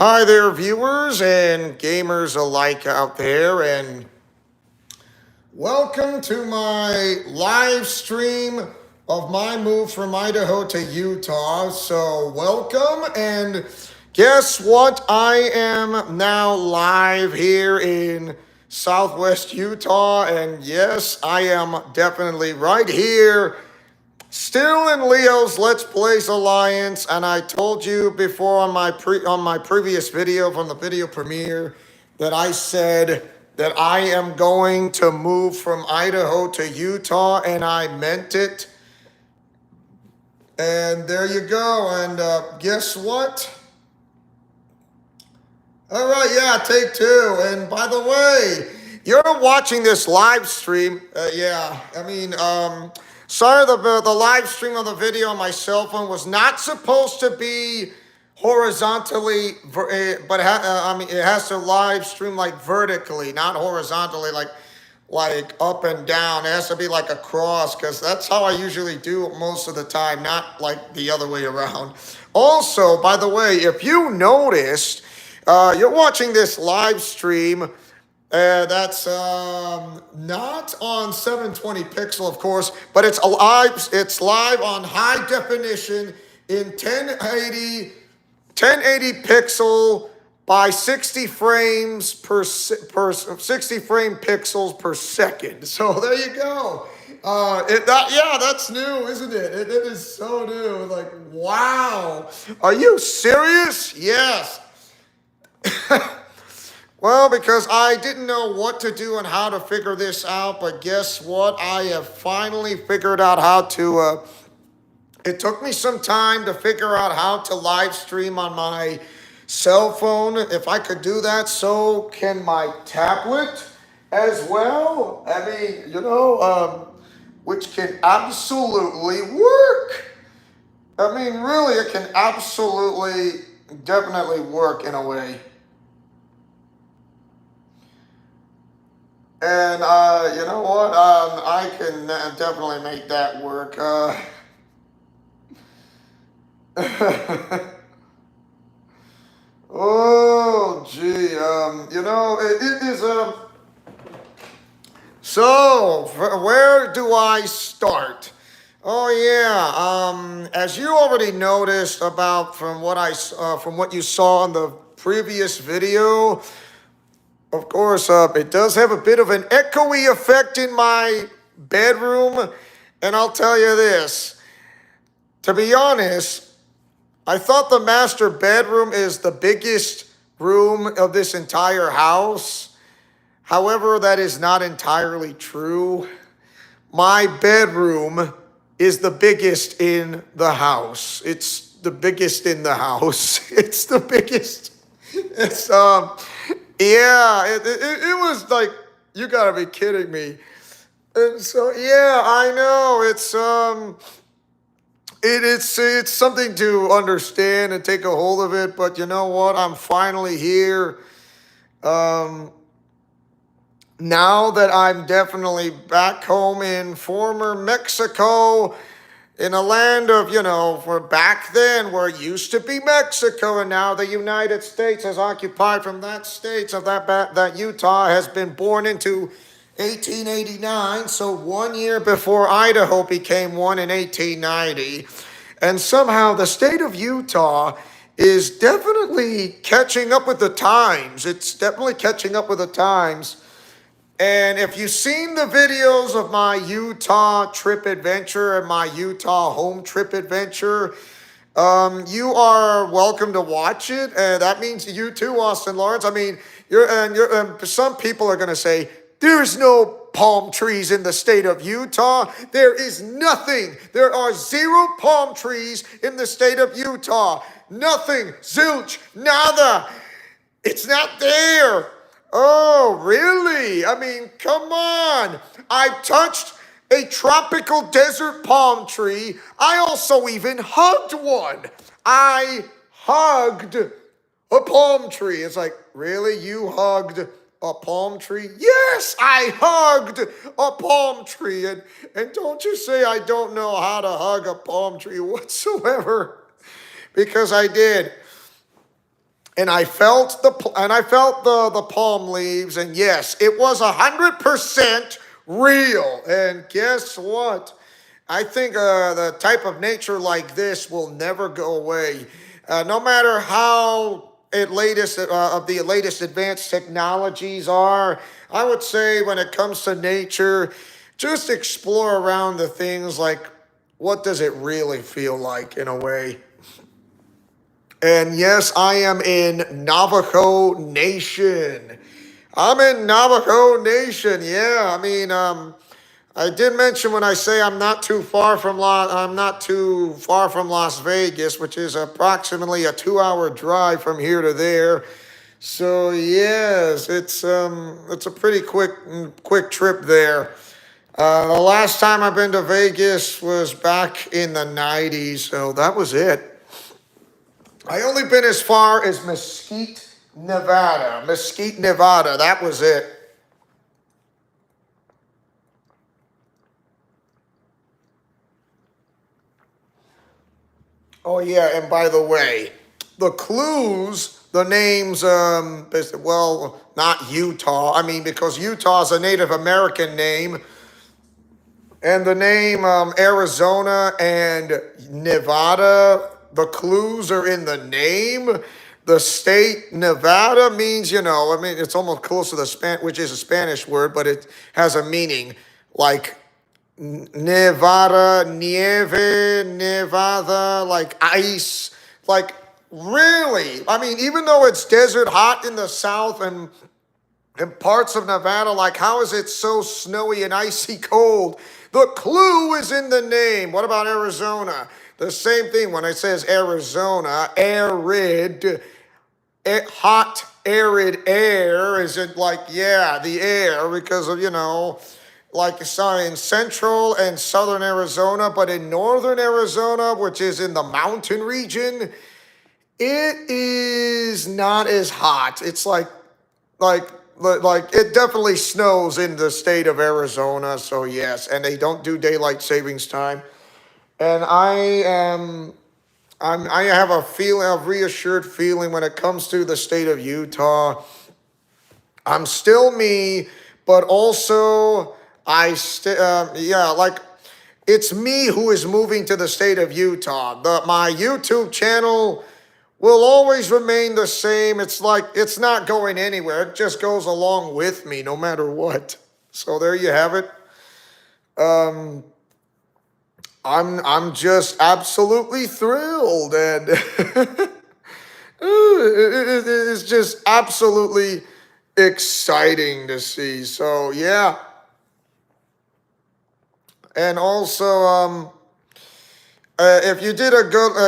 Hi there, viewers and gamers alike out there, and welcome to my live stream of my move from Idaho to Utah. So, welcome, and guess what? I am now live here in Southwest Utah, and yes, I am definitely right here. Still in Leo's Let's Plays Alliance, and I told you before on my previous video from the video premiere that I said that I am going to move from Idaho to Utah, and I meant it. And there you go. And guess what? All right, yeah, take two. And by the way, you're watching this live stream. Sorry, the live stream of the video on my cell phone was not supposed to be horizontally, it has to live stream like vertically, not horizontally, like up and down. It has to be like a cross, because that's how I usually do it most of the time, not like the other way around. Also, by the way, if you noticed, you're watching this live stream. That's not on 720 pixel, of course, but it's live. It's live on high definition in 1080 pixel by 60 frames per 60 frame pixels per second. So there you go. That's new, isn't it? It is so new. Like, wow. Are you serious? Yes. Well, because I didn't know what to do and how to figure this out, but guess what? I have finally figured out how to, it took me some time to figure out how to live stream on my cell phone. If I could do that, so can my tablet as well. I mean, which can absolutely work. I mean, really, it can absolutely, definitely work in a way. And you know what? I can definitely make that work. Oh, gee. It is So, where do I start? Oh yeah. As you already noticed from what you saw in the previous video. Of course, it does have a bit of an echoey effect in my bedroom. And I'll tell you this, to be honest, I thought the master bedroom is the biggest room of this entire house. However, that is not entirely true. My bedroom is the biggest in the house. It's the biggest in the house. It's the biggest. It's, Yeah, it was like, you gotta be kidding me. And so, yeah, I know, it's something to understand and take a hold of it, but you know what? I'm finally here. Now that I'm definitely back home in former Mexico, in a land of, for back then where it used to be Mexico, and now the United States has occupied from that state of that Utah has been born into 1889, so 1 year before Idaho became one in 1890. And somehow the state of Utah is definitely catching up with the times. It's definitely catching up with the times. And if you've seen the videos of my Utah trip adventure and my Utah home trip adventure, you are welcome to watch it. That means you too, Austin Lawrence. I mean, some people are going to say, there's no palm trees in the state of Utah. There is nothing. There are 0 palm trees in the state of Utah. Nothing. Zilch. Nada. It's not there. Oh, really? I mean, come on. I've touched a tropical desert palm tree. I also even hugged one. I hugged a palm tree. It's like, really? You hugged a palm tree? Yes, I hugged a palm tree. And don't you say I don't know how to hug a palm tree whatsoever, because I did. and I felt the palm leaves, and yes, it was 100% real. And guess what? I think the type of nature like this will never go away, no matter how the latest advanced technologies are. I would say when it comes to nature, just explore around the things like what does it really feel like in a way. And yes, I am in Navajo Nation. I'm in Navajo Nation. Yeah, I mean, I did mention when I say I'm not too far from Las Vegas, which is approximately a 2-hour drive from here to there. So yes, it's a pretty quick trip there. The last time I've been to Vegas was back in the '90s, so that was it. I only been as far as Mesquite, Nevada. Mesquite, Nevada. That was it. Oh yeah, and by the way, the clues, the names, well, not Utah. I mean, because Utah is a Native American name, and the name Arizona and Nevada, the clues are in the name. The state Nevada means, I mean, it's almost close to which is a Spanish word, but it has a meaning like Nevada, nieve, Nevada, like ice, like really. I mean, even though it's desert hot in the south and parts of Nevada, like how is it so snowy and icy cold? The clue is in the name. What about Arizona? The same thing when it says Arizona, arid, hot, arid air. Is it like, yeah, the air because of, like sorry, in central and southern Arizona, but in northern Arizona, which is in the mountain region, it is not as hot. It's like like it definitely snows in the state of Arizona. So yes, and they don't do daylight savings time. And I have a reassured feeling when it comes to the state of Utah. I'm still me, but also yeah, like it's me who is moving to the state of Utah. My YouTube channel will always remain the same. It's like it's not going anywhere. It just goes along with me no matter what. So there you have it. Um, I'm just absolutely thrilled, and it's just absolutely exciting to see. So yeah, and also if you did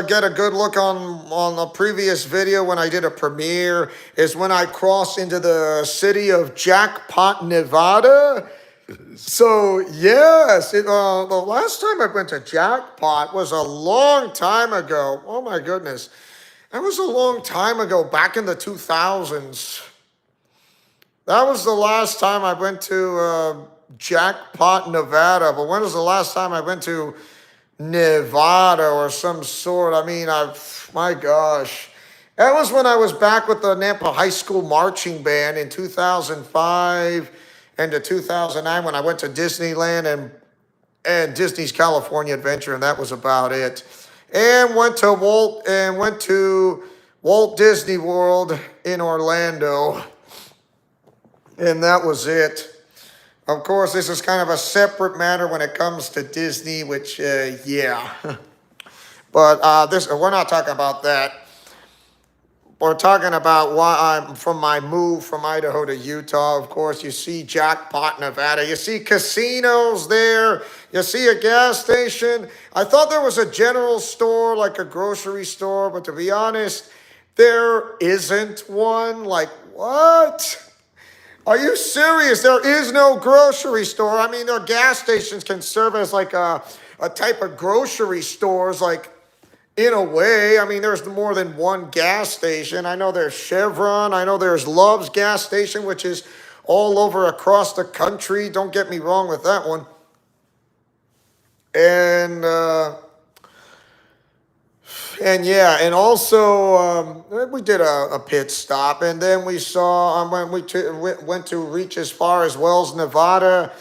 get a good look on a previous video when I did a premiere, is when I crossed into the city of Jackpot, Nevada. So yes, the last time I went to Jackpot was a long time ago. Oh my goodness, that was a long time ago, back in the 2000s. That was the last time I went to Jackpot, Nevada. But when was the last time I went to Nevada or some sort? I mean, my gosh. That was when I was back with the Nampa High School marching band in 2005 and to 2009 when I went to Disneyland and Disney's California Adventure, and that was about it. And went to Walt Disney World in Orlando, and that was it. Of course, this is kind of a separate matter when it comes to Disney, which, yeah. But we're not talking about that. We're talking about why I'm from my move from Idaho to Utah. Of course, you see Jackpot, Nevada. You see casinos there. You see a gas station. I thought there was a general store, like a grocery store, but to be honest, there isn't one. Like, what? Are you serious? There is no grocery store. I mean, their gas stations can serve as like a type of grocery stores, like in a way. I mean, there's more than one gas station. I know there's Chevron. I know there's Love's gas station, which is all over across the country. Don't get me wrong with that one. And yeah, and also we did a pit stop, and then we saw when went to reach as far as Wells, Nevada.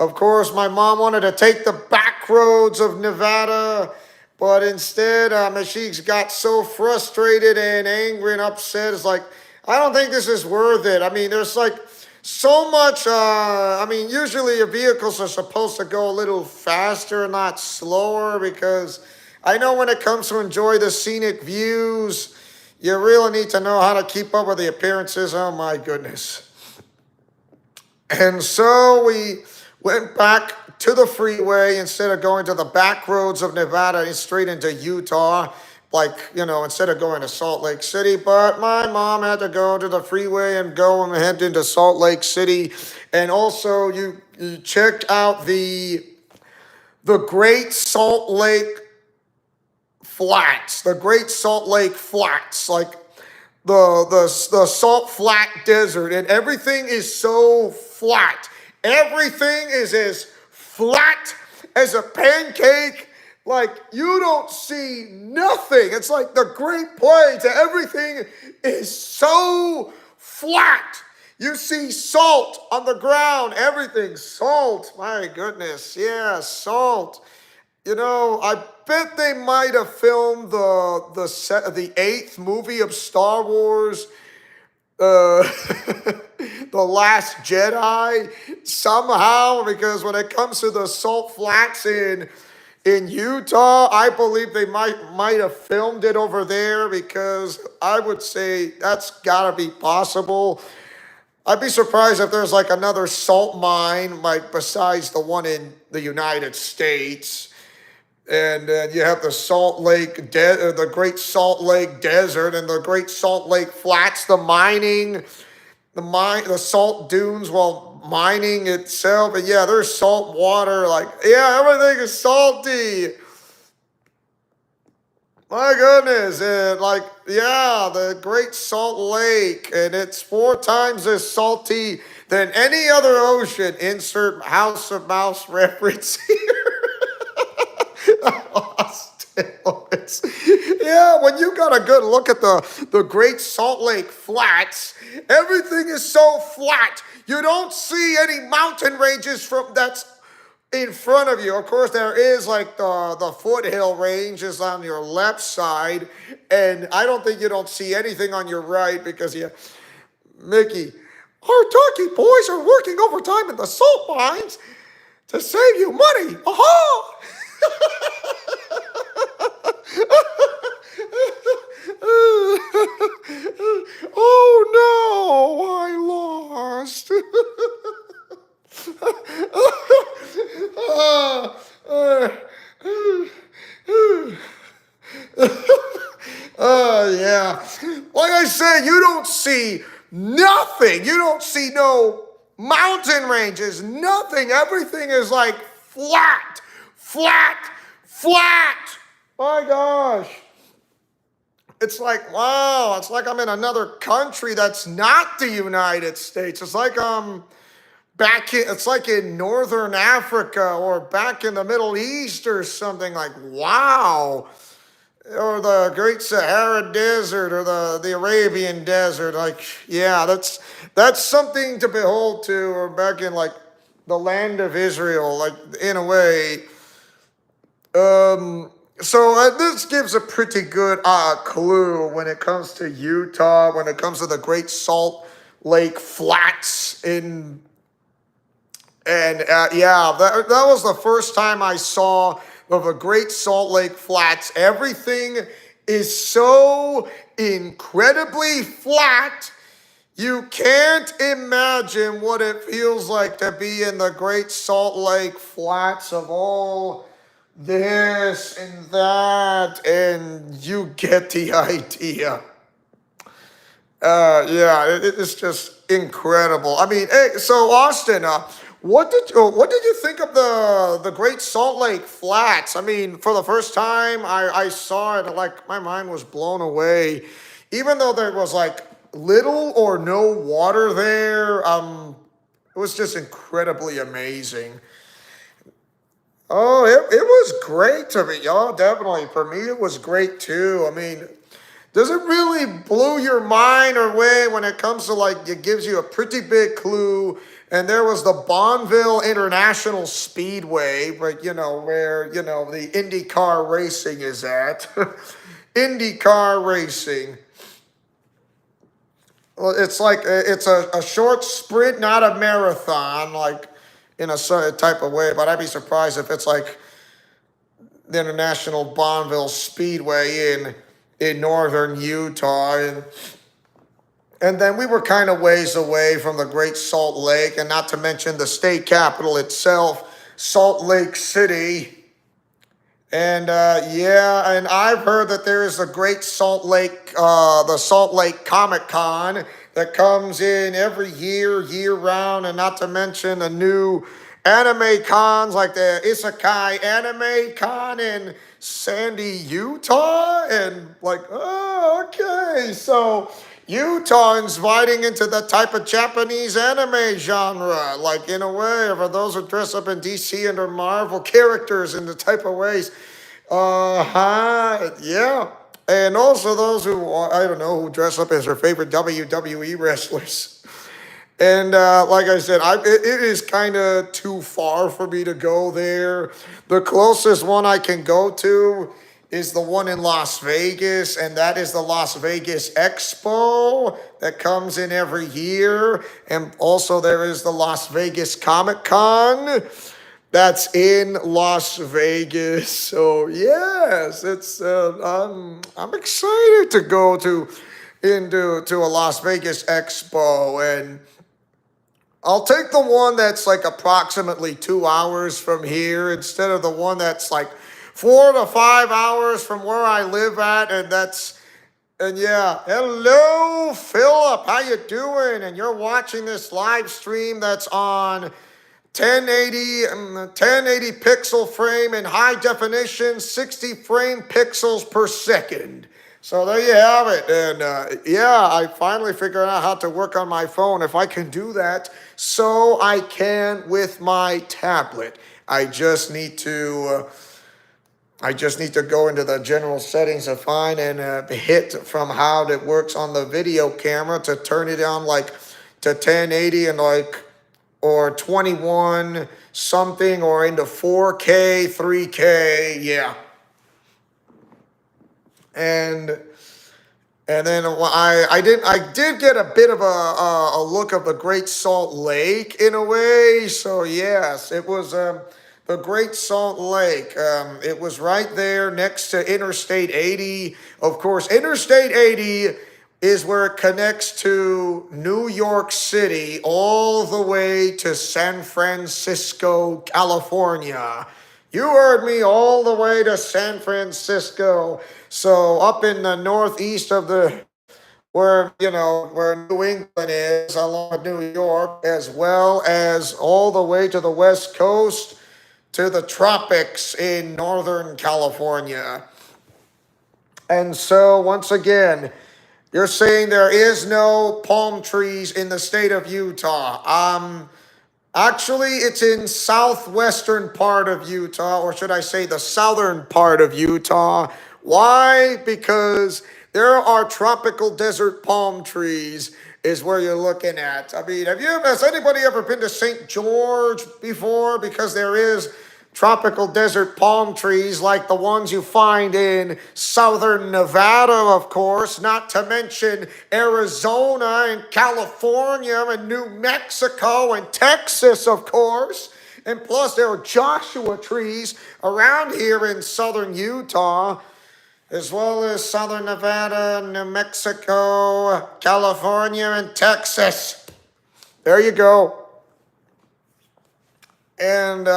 Of course, my mom wanted to take the back roads of Nevada, but instead, she got so frustrated and angry and upset. It's like, I don't think this is worth it. I mean, there's like so much. Usually your vehicles are supposed to go a little faster, not slower, because I know when it comes to enjoy the scenic views, you really need to know how to keep up with the appearances. Oh my goodness. And so we went back to the freeway instead of going to the back roads of Nevada and straight into Utah, like, instead of going to Salt Lake City. But my mom had to go to the freeway and go and head into Salt Lake City. And also, you checked out the Great Salt Lake Flats, the Great Salt Lake Flats, like the salt flat desert, and everything is so flat. Everything is as flat as a pancake. Like, you don't see nothing. It's like the Great Plains. Everything is so flat. You see salt on the ground. Everything's salt. My goodness. Yeah, salt. I bet they might have filmed the eighth movie of Star Wars, uh, The Last Jedi, somehow, because when it comes to the salt flats in Utah, I believe they might have filmed it over there, because I would say that's gotta be possible. I'd be surprised if there's like another salt mine, like besides the one in the United States. And you have the Great Salt Lake Desert and the Great Salt Lake Flats, the salt dunes while mining itself. And yeah, there's salt water. Like, yeah, everything is salty. My goodness. And like, yeah, the Great Salt Lake, and it's 4 times as salty than any other ocean. Insert House of Mouse reference here. Still, yeah, when you got a good look at the Great Salt Lake Flats, everything is so flat. You don't see any mountain ranges that's in front of you. Of course, there is like the foothill range is on your left side, and I don't think you don't see anything on your right, because Mickey, our turkey boys are working overtime in the salt mines to save you money. Aha! Oh no, I lost. Yeah. Like I said, you don't see nothing. You don't see no mountain ranges, nothing. Everything is like flat, flat, flat. My gosh. It's like, wow, it's like I'm in another country that's not the United States. It's like it's like in Northern Africa or back in the Middle East or something. Like, wow. Or the Great Sahara Desert or the Arabian Desert. Like, yeah, that's something to behold to, or back in like the land of Israel, like in a way. So this gives a pretty good clue when it comes to Utah, when it comes to the Great Salt Lake Flats yeah, that was the first time I saw of the Great Salt Lake Flats. Everything is so incredibly flat. You can't imagine what it feels like to be in the Great Salt Lake Flats of all this and that, and you get the idea. Yeah, it's just incredible. I mean, hey, so Austin, what did you think of the Great Salt Lake Flats? I mean, for the first time I saw it, like my mind was blown away, even though there was like little or no water there. It was just incredibly amazing. Oh, it was great to me, y'all. Definitely. For me, it was great too. I mean, does it really blow your mind or way when it comes to like, it gives you a pretty big clue? And there was the Bonneville International Speedway, but where, the IndyCar racing is at. IndyCar racing. Well, it's like it's a short sprint, not a marathon, like in a certain type of way. But I'd be surprised if it's like the International Bonneville Speedway in northern Utah, and then we were kind of ways away from the Great Salt Lake, and not to mention the state capital itself, Salt Lake City. And yeah, and I've heard that there is a Great Salt Lake, the Salt Lake Comic Con that comes in every year, year round, and not to mention the new anime cons like the Isekai Anime Con in Sandy, Utah, and like, oh, okay, so Utah inviting into the type of Japanese anime genre, like in a way, for those who dress up in DC and or Marvel characters in the type of ways. Yeah. And also those who, I don't know, who dress up as their favorite WWE wrestlers. And like I said, it is kind of too far for me to go there. The closest one I can go to is the one in Las Vegas, and that is the Las Vegas Expo that comes in every year. And also there is the Las Vegas Comic Con that's in Las Vegas. So yes, it's I'm excited to go to a Las Vegas Expo, and I'll take the one that's like approximately 2 hours from here instead of the one that's like 4 to 5 hours from where I live at, and yeah, hello Philip, how you doing? And you're watching this live stream that's on 1080 pixel frame in high definition, 60 frame pixels per second. So there you have it. And yeah, I finally figured out how to work on my phone. If I can do that, so I can with my tablet. I just need to go into the general settings of find and hit from how it works on the video camera to turn it on like to 1080 and like or 21 something or into 4K, 3K, yeah. And then I did get a bit of a look of the Great Salt Lake in a way. So yes, it was the Great Salt Lake. It was right there next to Interstate 80. Of course, Interstate 80 is where it connects to New York City all the way to San Francisco, California. You heard me, all the way to San Francisco. So up in the northeast of where New England is, along with New York, as well as all the way to the West Coast to the tropics in Northern California. And so once again, you're saying there is no palm trees in the state of Utah. Actually, it's in southwestern part of Utah, or should I say the southern part of Utah. Why? Because there are tropical desert palm trees is where you're looking at. I mean, has anybody ever been to St. George before? Because there is tropical desert palm trees like the ones you find in southern Nevada, of course, not to mention Arizona and California and New Mexico and Texas, of course. And plus, there are Joshua trees around here in southern Utah, as well as southern Nevada, New Mexico, California, and Texas. There you go. And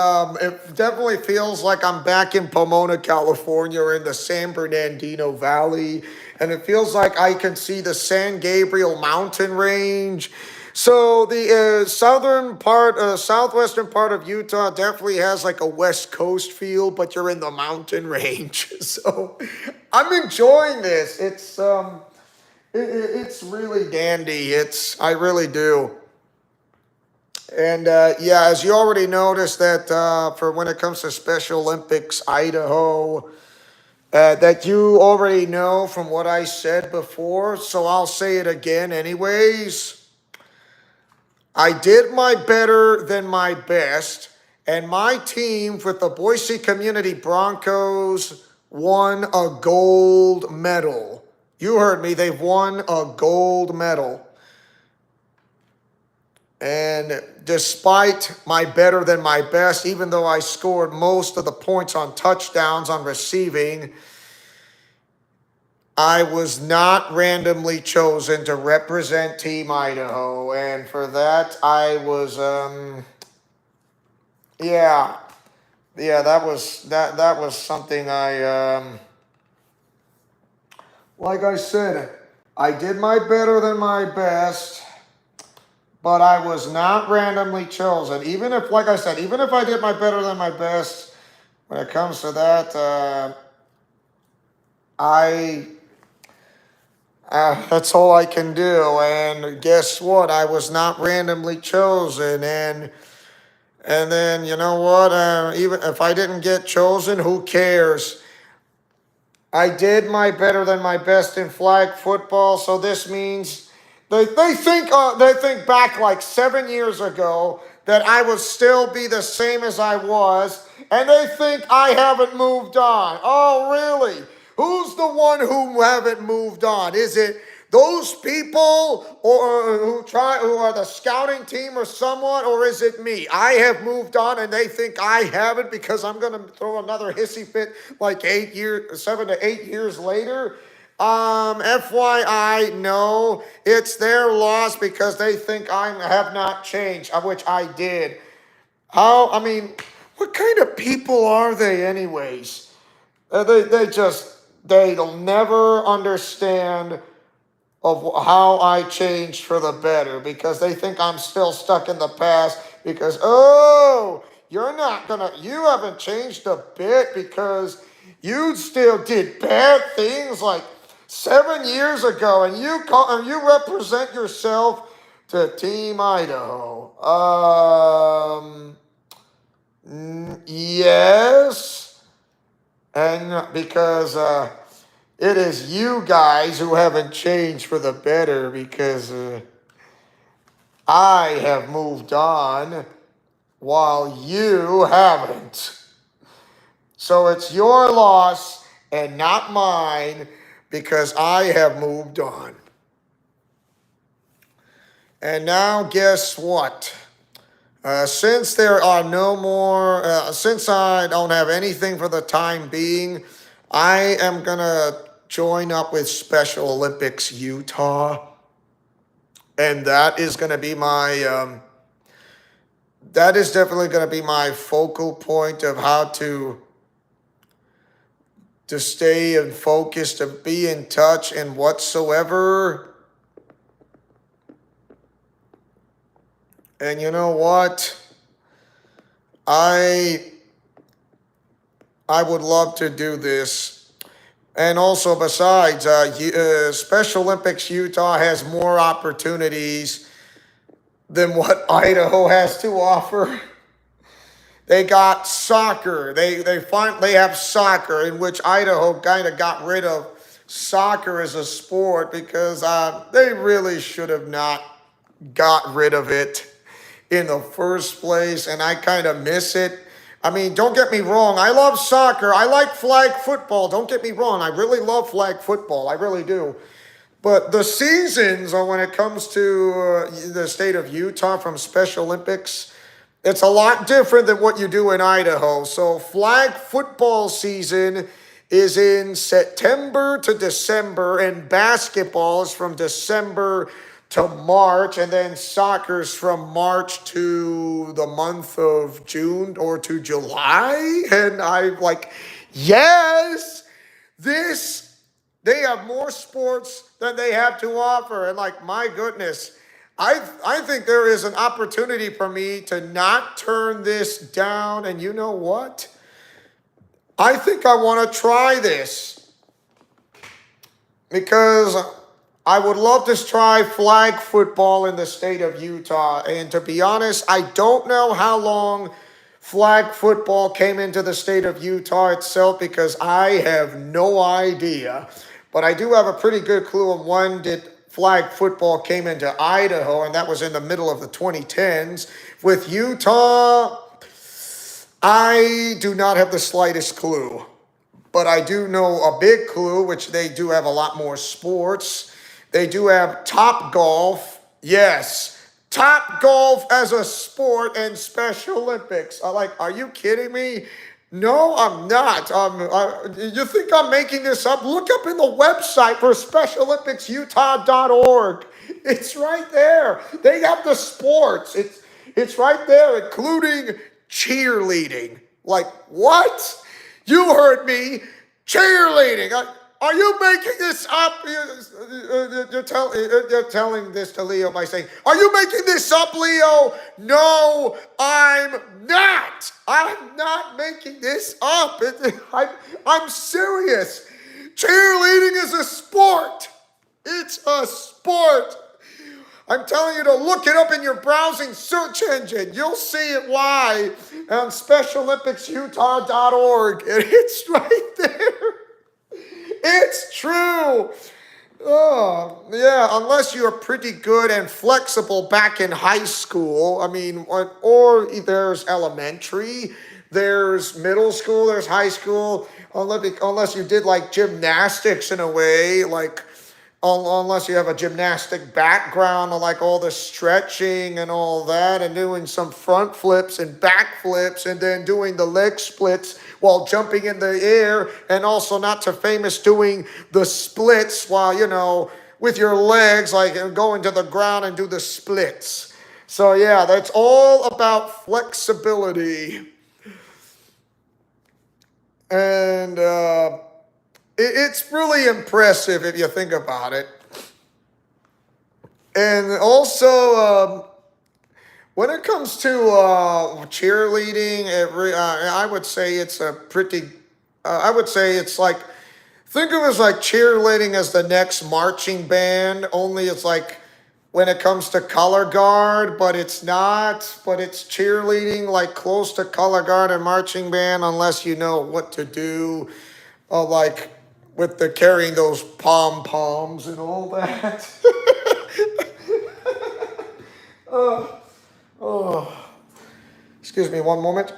it definitely feels like I'm back in Pomona, California, or in the San Bernardino Valley. And it feels like I can see the San Gabriel mountain range. So the southwestern part of Utah definitely has like a West Coast feel, but you're in the mountain range. So I'm enjoying this. It's really dandy. I really do. And yeah, as you already noticed, that for when it comes to Special Olympics, Idaho, that you already know from what I said before, so I'll say it again anyways. I did my better than my best, and my team with the Boise Community Broncos won a gold medal. You heard me, they've won a gold medal. And despite my better than my best, even though I scored most of the points on touchdowns on receiving, I was not randomly chosen to represent Team Idaho. And for that, I was, yeah, that was something like I said, I did my better than my best, but I was not randomly chosen. Even if, like I said, even if I did my better than my best, when it comes to that, I that's all I can do. And guess what? I was not randomly chosen. And then you know what? Even if I didn't get chosen, who cares? I did my better than my best in flag football, so this means they think back like 7 years ago that I would still be the same as I was, and they think I haven't moved on. Oh, really? Who's the one who haven't moved on? Is it those people or who are the scouting team or someone, or is it me? I have moved on and they think I haven't because I'm going to throw another hissy fit like 7 to 8 years later. FYI, no, it's their loss because they think I have not changed, which I did. I mean, what kind of people are they anyways? They'll never understand of how I changed for the better because they think I'm still stuck in the past because, oh, you haven't changed a bit because you still did bad things like 7 years ago and you represent yourself to Team Idaho. Yes. And because, it is you guys who haven't changed for the better because I have moved on while you haven't. So it's your loss and not mine because I have moved on. And now, guess what? Since there are no more, since I don't have anything for the time being, I am going to join up with Special Olympics Utah. And that is going to be that is definitely going to be my focal point of how to stay and focus, to be in touch and whatsoever. And you know what? I would love to do this. And also, besides, Special Olympics Utah has more opportunities than what Idaho has to offer. They got soccer. They have soccer, in which Idaho kind of got rid of soccer as a sport because they really should have not got rid of it in the first place, and I kind of miss it. I mean, don't get me wrong. I love soccer. I like flag football. Don't get me wrong. I really love flag football. I really do. But the seasons, when it comes to the state of Utah from Special Olympics, it's a lot different than what you do in Idaho. So flag football season is in September to December, and basketball is from December to March, and then soccer's from March to the month of June or to July. And I'm like, yes, they have more sports than they have to offer. And like, my goodness, I think there is an opportunity for me to not turn this down. And you know what? I think I want to try this because I would love to try flag football in the state of Utah. And to be honest, I don't know how long flag football came into the state of Utah itself because I have no idea. But I do have a pretty good clue on when did flag football came into Idaho, and that was in the middle of the 2010s. With Utah, I do not have the slightest clue. But I do know a big clue, which they do have a lot more sports. They do have Top Golf. Yes, Top Golf as a sport and Special Olympics. Are you kidding me? No, I'm not. You think I'm making this up? Look up in the website for SpecialOlympicsUtah.org. It's right there. They have the sports. It's right there, including cheerleading. Like what? You heard me. Cheerleading. Are you making this up? You're telling this to Leo by saying, are you making this up, Leo? No, I'm not. I'm not making this up. I'm serious. Cheerleading is a sport. It's a sport. I'm telling you to look it up in your browsing search engine. You'll see it live on SpecialOlympicsUtah.org. And it's right there. It's true. Oh, yeah, unless you're pretty good and flexible back in high school. I mean, or there's elementary, there's middle school, there's high school. Unless you did like gymnastics in a way, like unless you have a gymnastic background and like all the stretching and all that and doing some front flips and back flips and then doing the leg splits while jumping in the air and also not too famous doing the splits while, with your legs, like going to the ground and do the splits. So yeah, that's all about flexibility. And, it's really impressive if you think about it. And also, when it comes to cheerleading, I would say it's I would say it's like, think of it as like cheerleading as the next marching band, only it's like when it comes to color guard, but it's not, but it's cheerleading like close to color guard and marching band unless you know what to do, like with the carrying those pom-poms and all that. Oh, excuse me one moment.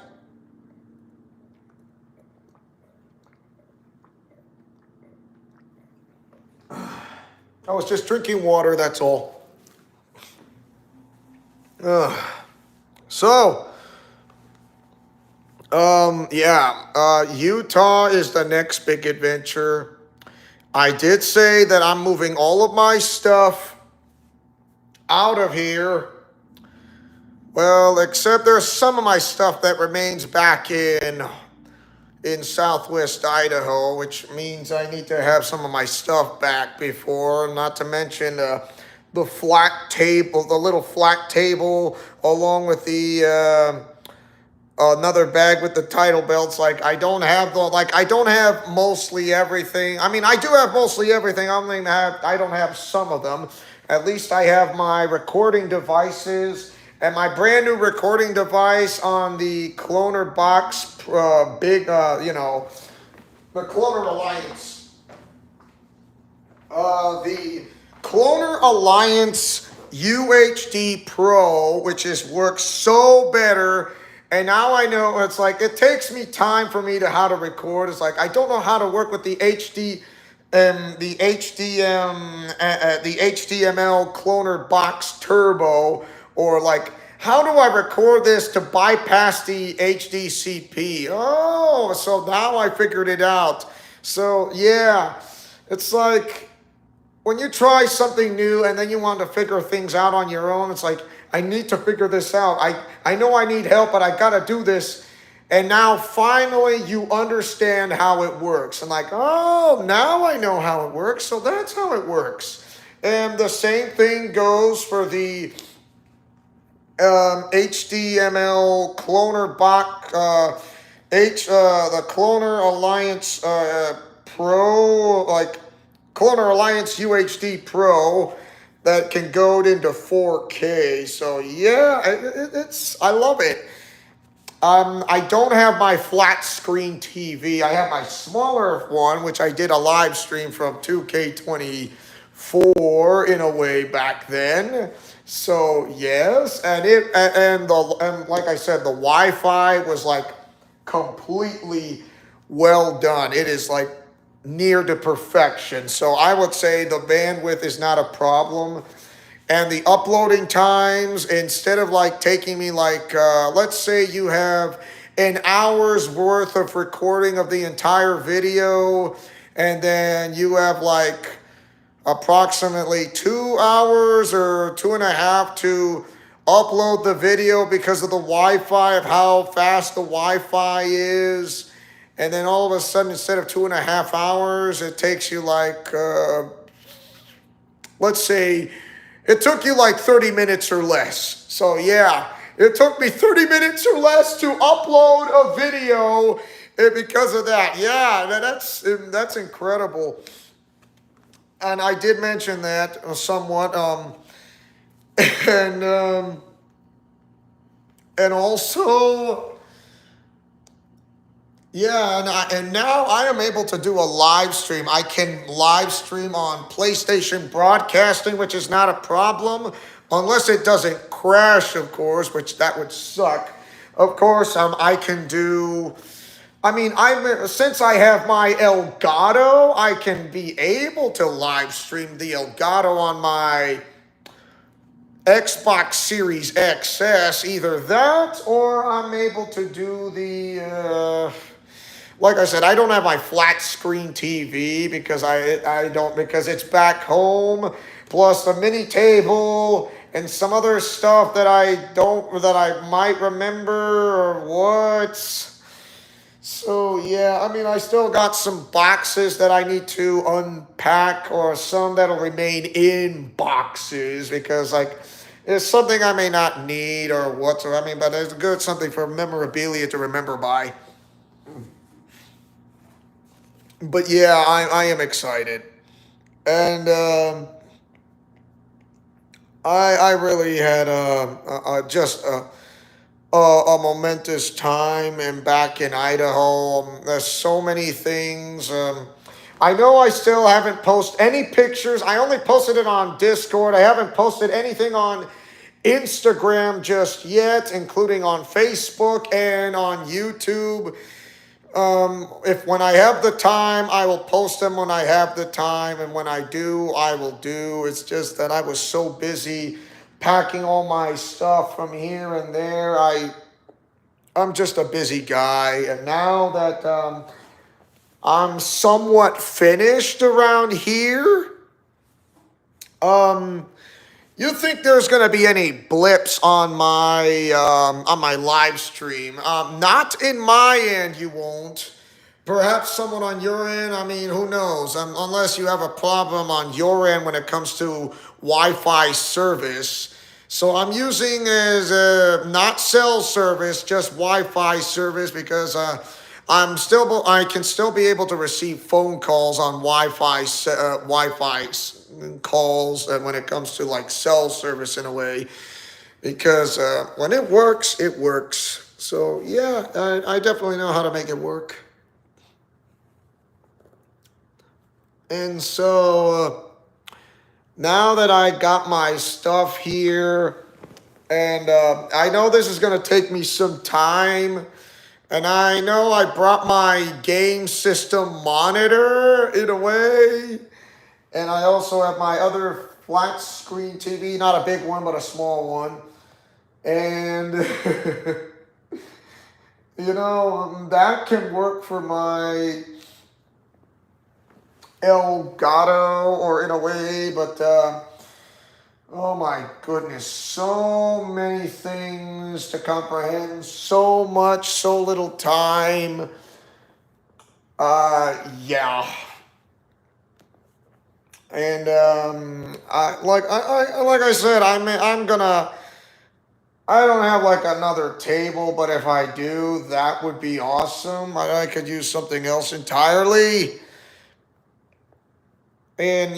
I was just drinking water, that's all. So, Utah is the next big adventure. I did say that I'm moving all of my stuff out of here. Well, except there's some of my stuff that remains back in Southwest Idaho, which means I need to have some of my stuff back before, not to mention the flat table, the little flat table, along with the another bag with the title belts. I don't have mostly everything. I mean, I do have mostly everything. I don't have some of them. At least I have my recording devices and my brand new recording device on the Cloner Box, the Cloner Alliance. The Cloner Alliance UHD Pro, which works so better. And now I know it's like it takes me time for me to how to record. It's like I don't know how to work with the HDML Cloner Box Turbo, or like how do I record this to bypass the HDCP? Oh, so now I figured it out. So yeah, it's like when you try something new and then you want to figure things out on your own, it's like, I need to figure this out. I know I need help, but I got to do this. And now finally you understand how it works. And like, oh, now I know how it works. So that's how it works. And the same thing goes for the HDML Cloner Box, the Cloner Alliance Pro, like Cloner Alliance UHD Pro that can go into 4K. So yeah, it's I love it. I don't have my flat screen TV. I have my smaller one, which I did a live stream from 2K24 in a way back then. So yes, and like I said, the Wi-Fi was like completely well done. It is like near to perfection. So I would say the bandwidth is not a problem. And the uploading times, instead of like taking me like, let's say you have an hour's worth of recording of the entire video, and then you have like approximately 2 hours or 2.5 to upload the video because of the Wi-Fi, of how fast the Wi-Fi is. And then all of a sudden, instead of 2.5 hours, it takes you like, let's say, it took you like 30 minutes or less. So yeah, it took me 30 minutes or less to upload a video because of that. Yeah, that's incredible. And I did mention that somewhat. And and also, yeah, and now I am able to do a live stream. I can live stream on PlayStation Broadcasting, which is not a problem, unless it doesn't crash, of course, which that would suck. Of course, I can do. I mean, since I have my Elgato, I can be able to live stream the Elgato on my Xbox Series XS. Either that, or I'm able to do the. Like I said, I don't have my flat screen TV because I don't, because it's back home, plus the mini table and some other stuff that I might remember or what. So yeah, I mean, I still got some boxes that I need to unpack, or some that'll remain in boxes because like it's something I may not need or whatsoever. I mean, but it's good something for memorabilia to remember by. But yeah, I am excited, and I really had just a momentous time, and back in Idaho, there's so many things. I know I still haven't posted any pictures. I only posted it on Discord. I haven't posted anything on Instagram just yet, including on Facebook and on YouTube. If when I have the time, I will post them when I have the time, and when I do, I will do. It's just that I was so busy packing all my stuff from here and there. I'm just a busy guy, and now that I'm somewhat finished around here, you think there's gonna be any blips on my live stream? Not in my end, you won't. Perhaps someone on your end. I mean, who knows? Unless you have a problem on your end when it comes to Wi-Fi service. So I'm using as not cell service, just Wi-Fi service, because I can still be able to receive phone calls on Wi-Fi calls, and when it comes to like cell service in a way, because when it works, it works. So yeah, I definitely know how to make it work. And so now that I got my stuff here, and I know this is going to take me some time. And I know I brought my game system monitor in a way. And I also have my other flat screen TV, not a big one, but a small one. And, that can work for my Elgato, or in a way, but oh my goodness, so many things to comprehend, so much, so little time. Yeah. And like I said, I don't have like another table, but if I do, that would be awesome. I could use something else entirely. And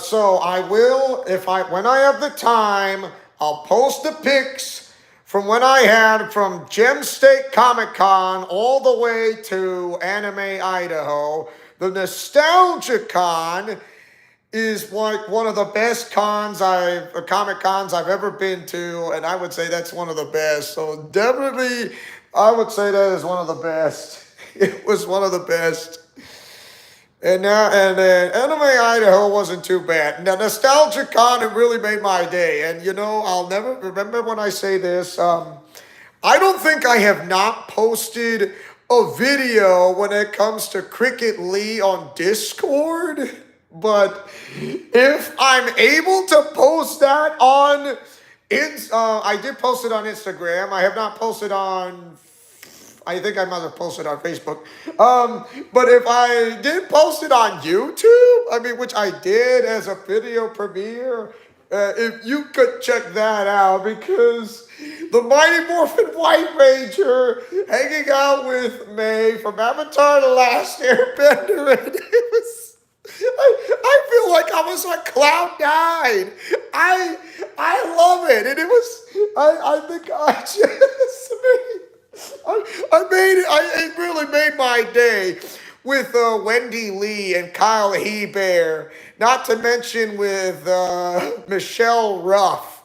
so I will, if I when I have the time, I'll post the pics from when I had from Gem State Comic Con all the way to Anime Idaho. The Nostalgia Con is like one of the best comic cons I've ever been to, and I would say that's one of the best. So definitely, I would say that is one of the best. It was one of the best. And then Anime Idaho wasn't too bad. Now Nostalgia Con, it really made my day. And I'll never remember when I say this. I don't think I have not posted a video when it comes to Cricket Lee on Discord. But if I'm able to post that I did post it on Instagram. I have not posted on. I think I might have posted on Facebook. But if I did post it on YouTube, I mean, which I did as a video premiere, if you could check that out, because the Mighty Morphin White Ranger hanging out with May from Avatar: The Last Airbender, and it was. I feel like I was on cloud nine. I love it, and it was. I think I just I made it. It really made my day with Wendy Lee and Kyle Hebert, not to mention with Michelle Ruff,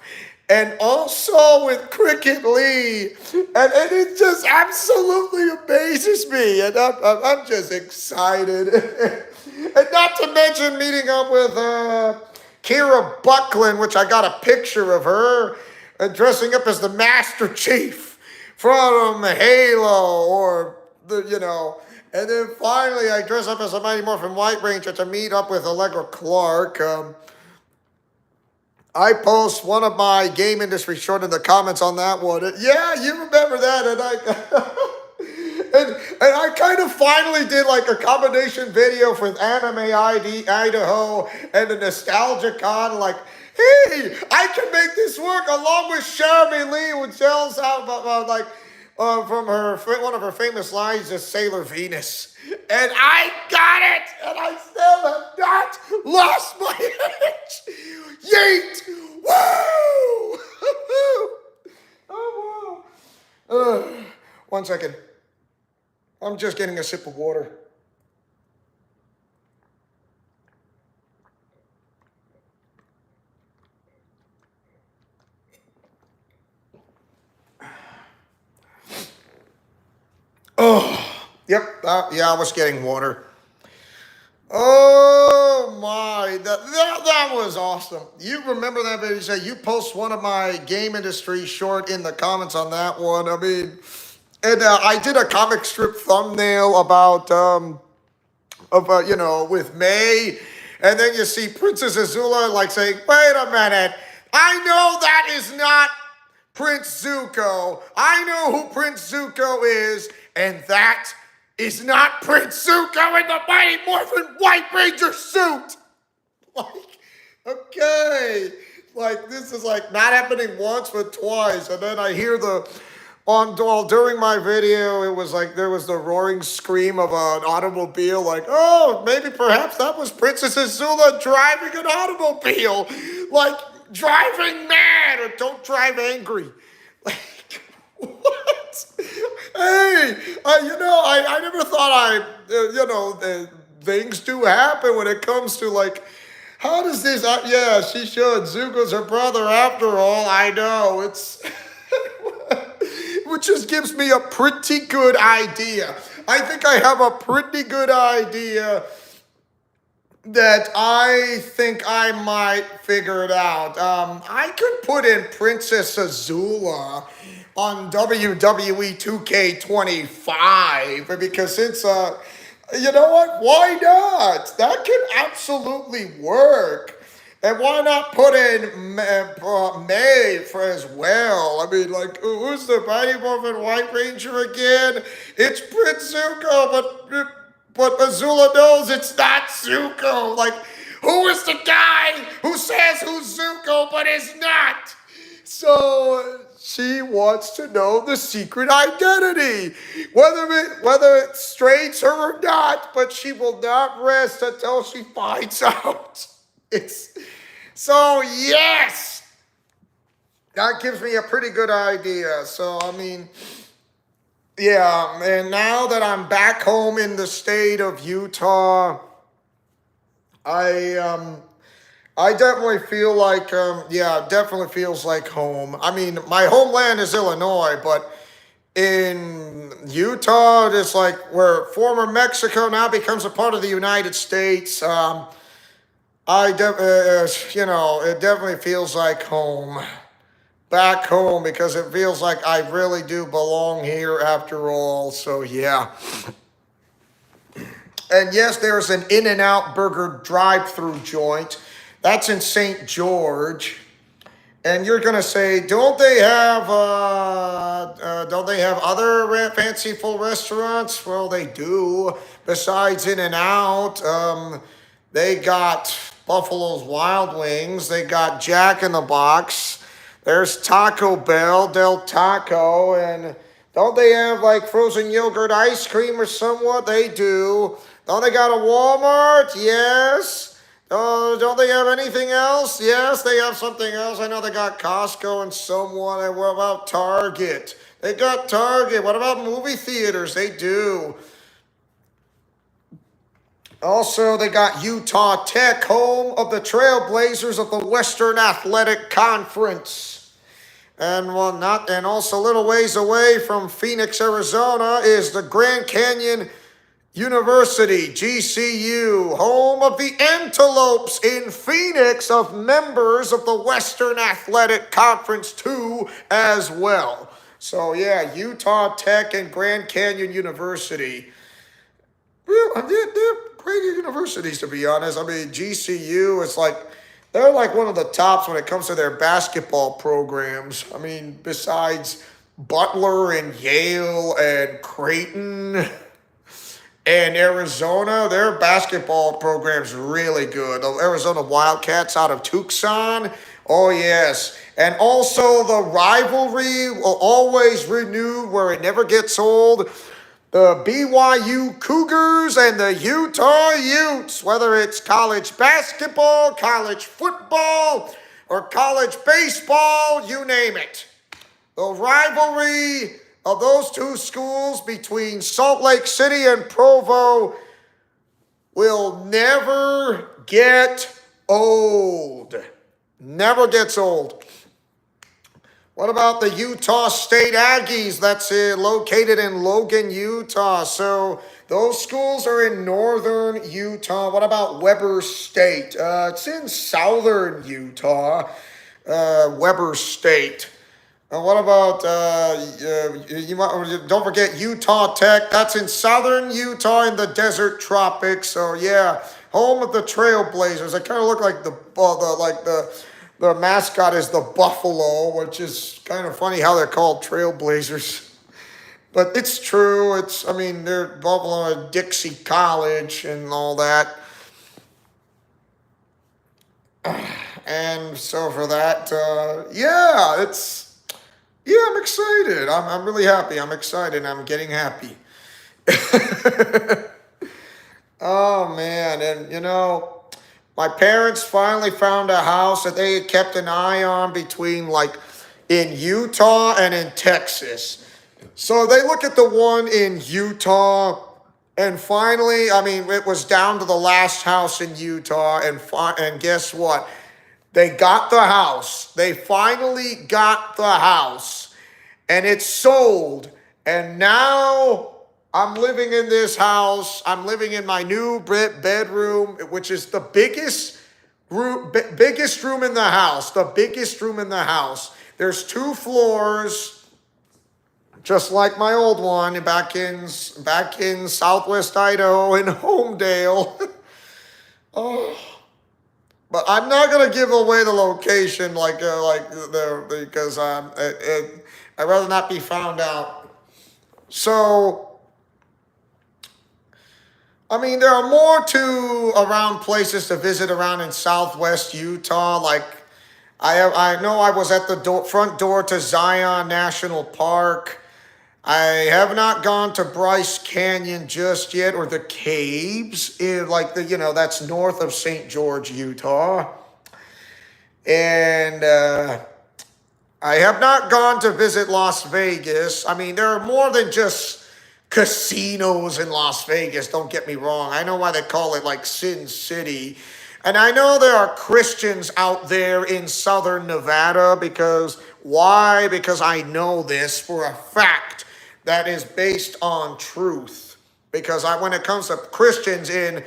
and also with Cricket Lee, and it just absolutely amazes me, and I'm just excited, and not to mention meeting up with Kira Buckland, which I got a picture of her dressing up as the Master Chief from Halo, or and then finally I dress up as a Mighty Morphin White Ranger to meet up with Allegra Clark. I post one of my game industry short in the comments on that one. Yeah, you remember that, and I kind of finally did like a combination video with Anime Idaho and the Nostalgia Con, like, hey, I can make this work, along with Sherry Lee, who tells out from one of her famous lines is Sailor Venus. And I got it! And I still have not lost my edge! Yeet! Woo! Oh, wow. 1 second. I'm just getting a sip of water. Oh, yep. Yeah, I was getting water. Oh my, that was awesome. You remember that video? Say you post one of my game industry short in the comments on that one. I mean, and I did a comic strip thumbnail about with May, and then you see Princess Azula like saying, "Wait a minute, I know that is not Prince Zuko. I know who Prince Zuko is, and that is not Prince Zuko in the Mighty Morphin White Ranger suit." Like, okay. Like, this is like not happening once, but twice. And then I hear during my video, it was like there was the roaring scream of an automobile, like, oh, maybe perhaps that was Princess Azula driving an automobile. Like, driving mad, or don't drive angry. Like, what? Hey, I never thought things do happen when it comes to, like, how does this, yeah, she should. Zuko's her brother after all. I know, it's, which just gives me a pretty good idea. I think I have a pretty good idea that I think I might figure it out. I could put in Princess Azula on WWE 2K25, because since you know what? Why not? That can absolutely work. And why not put in May for as well? I mean, like, who's the Mighty Morphin White Ranger again? It's Prince Zuko, but Azula knows it's not Zuko. Like, who is the guy who says who's Zuko but is not? So she wants to know the secret identity, whether it strains her or not. But she will not rest until she finds out. It's so yes, that gives me a pretty good idea. So I mean, yeah, and now that I'm back home in the state of Utah, I I definitely feel like, yeah, it definitely feels like home. I mean, my homeland is Illinois, but in Utah, it's like where former Mexico now becomes a part of the United States. You know, it definitely feels like home, back home, because it feels like I really do belong here after all. So yeah. And yes, there's an In-N-Out Burger drive-through joint. That's in St. George. And you're gonna say, don't they have other fanciful restaurants? Well, they do. Besides In-N-Out, they got Buffalo's Wild Wings. They got Jack in the Box. There's Taco Bell, Del Taco, and don't they have like frozen yogurt ice cream or somewhat? They do. Don't they got a Walmart? Yes. Oh, don't they have anything else? Yes, they have something else. I know they got Costco and somewhat. And what about Target? They got Target. What about movie theaters? They do. Also, they got Utah Tech, home of the Trailblazers of the Western Athletic Conference. And well, not and also a little ways away from Phoenix, Arizona, is the Grand Canyon University, GCU, home of the Antelopes in Phoenix, of members of the Western Athletic Conference too, as well. So yeah, Utah Tech and Grand Canyon University. Well, they're great universities, to be honest. I mean, GCU is like, they're like one of the tops when it comes to their basketball programs. I mean, besides Butler and Yale and Creighton and Arizona, their basketball program's really good. The Arizona Wildcats out of Tucson, oh yes. And also the rivalry will always renew where it never gets old. The BYU Cougars and the Utah Utes, whether it's college basketball, college football, or college baseball, you name it. The rivalry of those two schools between Salt Lake City and Provo will never get old. Never gets old. What about the Utah State Aggies? That's located in Logan, Utah. So those schools are in northern Utah. What about Weber State? It's in southern Utah, Weber State. What about, don't forget Utah Tech. That's in southern Utah in the desert tropics. So yeah, home of the Trailblazers. They kind of look like the mascot is the buffalo, which is kind of funny how they're called Trailblazers. But it's true. I mean, they're Buffalo at Dixie College and all that. And so for that, yeah, I'm excited. I'm really happy. I'm excited. I'm getting happy. Oh, man. And, you know, my parents finally found a house that they had kept an eye on between, like, in Utah and in Texas. So they look at the one in Utah, and finally, I mean, it was down to the last house in Utah, and guess what? They got the house. They finally got the house, and it's sold. And now I'm living in this house. I'm living in my new bedroom, which is the biggest room in the house. The biggest room in the house. There's 2 floors, just like my old one back in Southwest Idaho in Homedale. Oh, but I'm not gonna give away the location because I'd rather not be found out. So, I mean, there are more around places to visit around in Southwest Utah, like I know I was at the front door to Zion National Park. I have not gone to Bryce Canyon just yet, or the caves, like that's north of St. George, Utah. And I have not gone to visit Las Vegas. I mean, there are more than just casinos in Las Vegas, don't get me wrong. I know why they call it like Sin City. And I know there are Christians out there in southern Nevada because why? Because I know this for a fact that is based on truth. Because when it comes to Christians in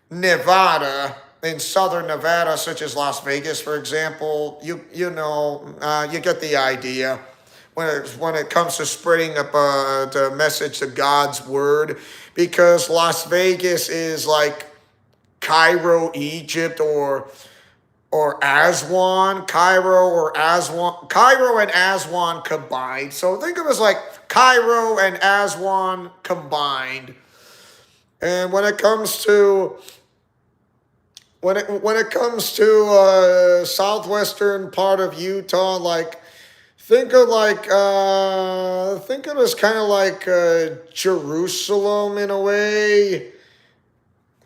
Nevada, in southern Nevada, such as Las Vegas, for example, you get the idea. When it comes to spreading up the message of God's word, because Las Vegas is like Cairo, Egypt, or Aswan, Cairo and Aswan combined. So think of it as like Cairo and Aswan combined. And when it comes to southwestern part of Utah, like think of it as kind of like Jerusalem in a way.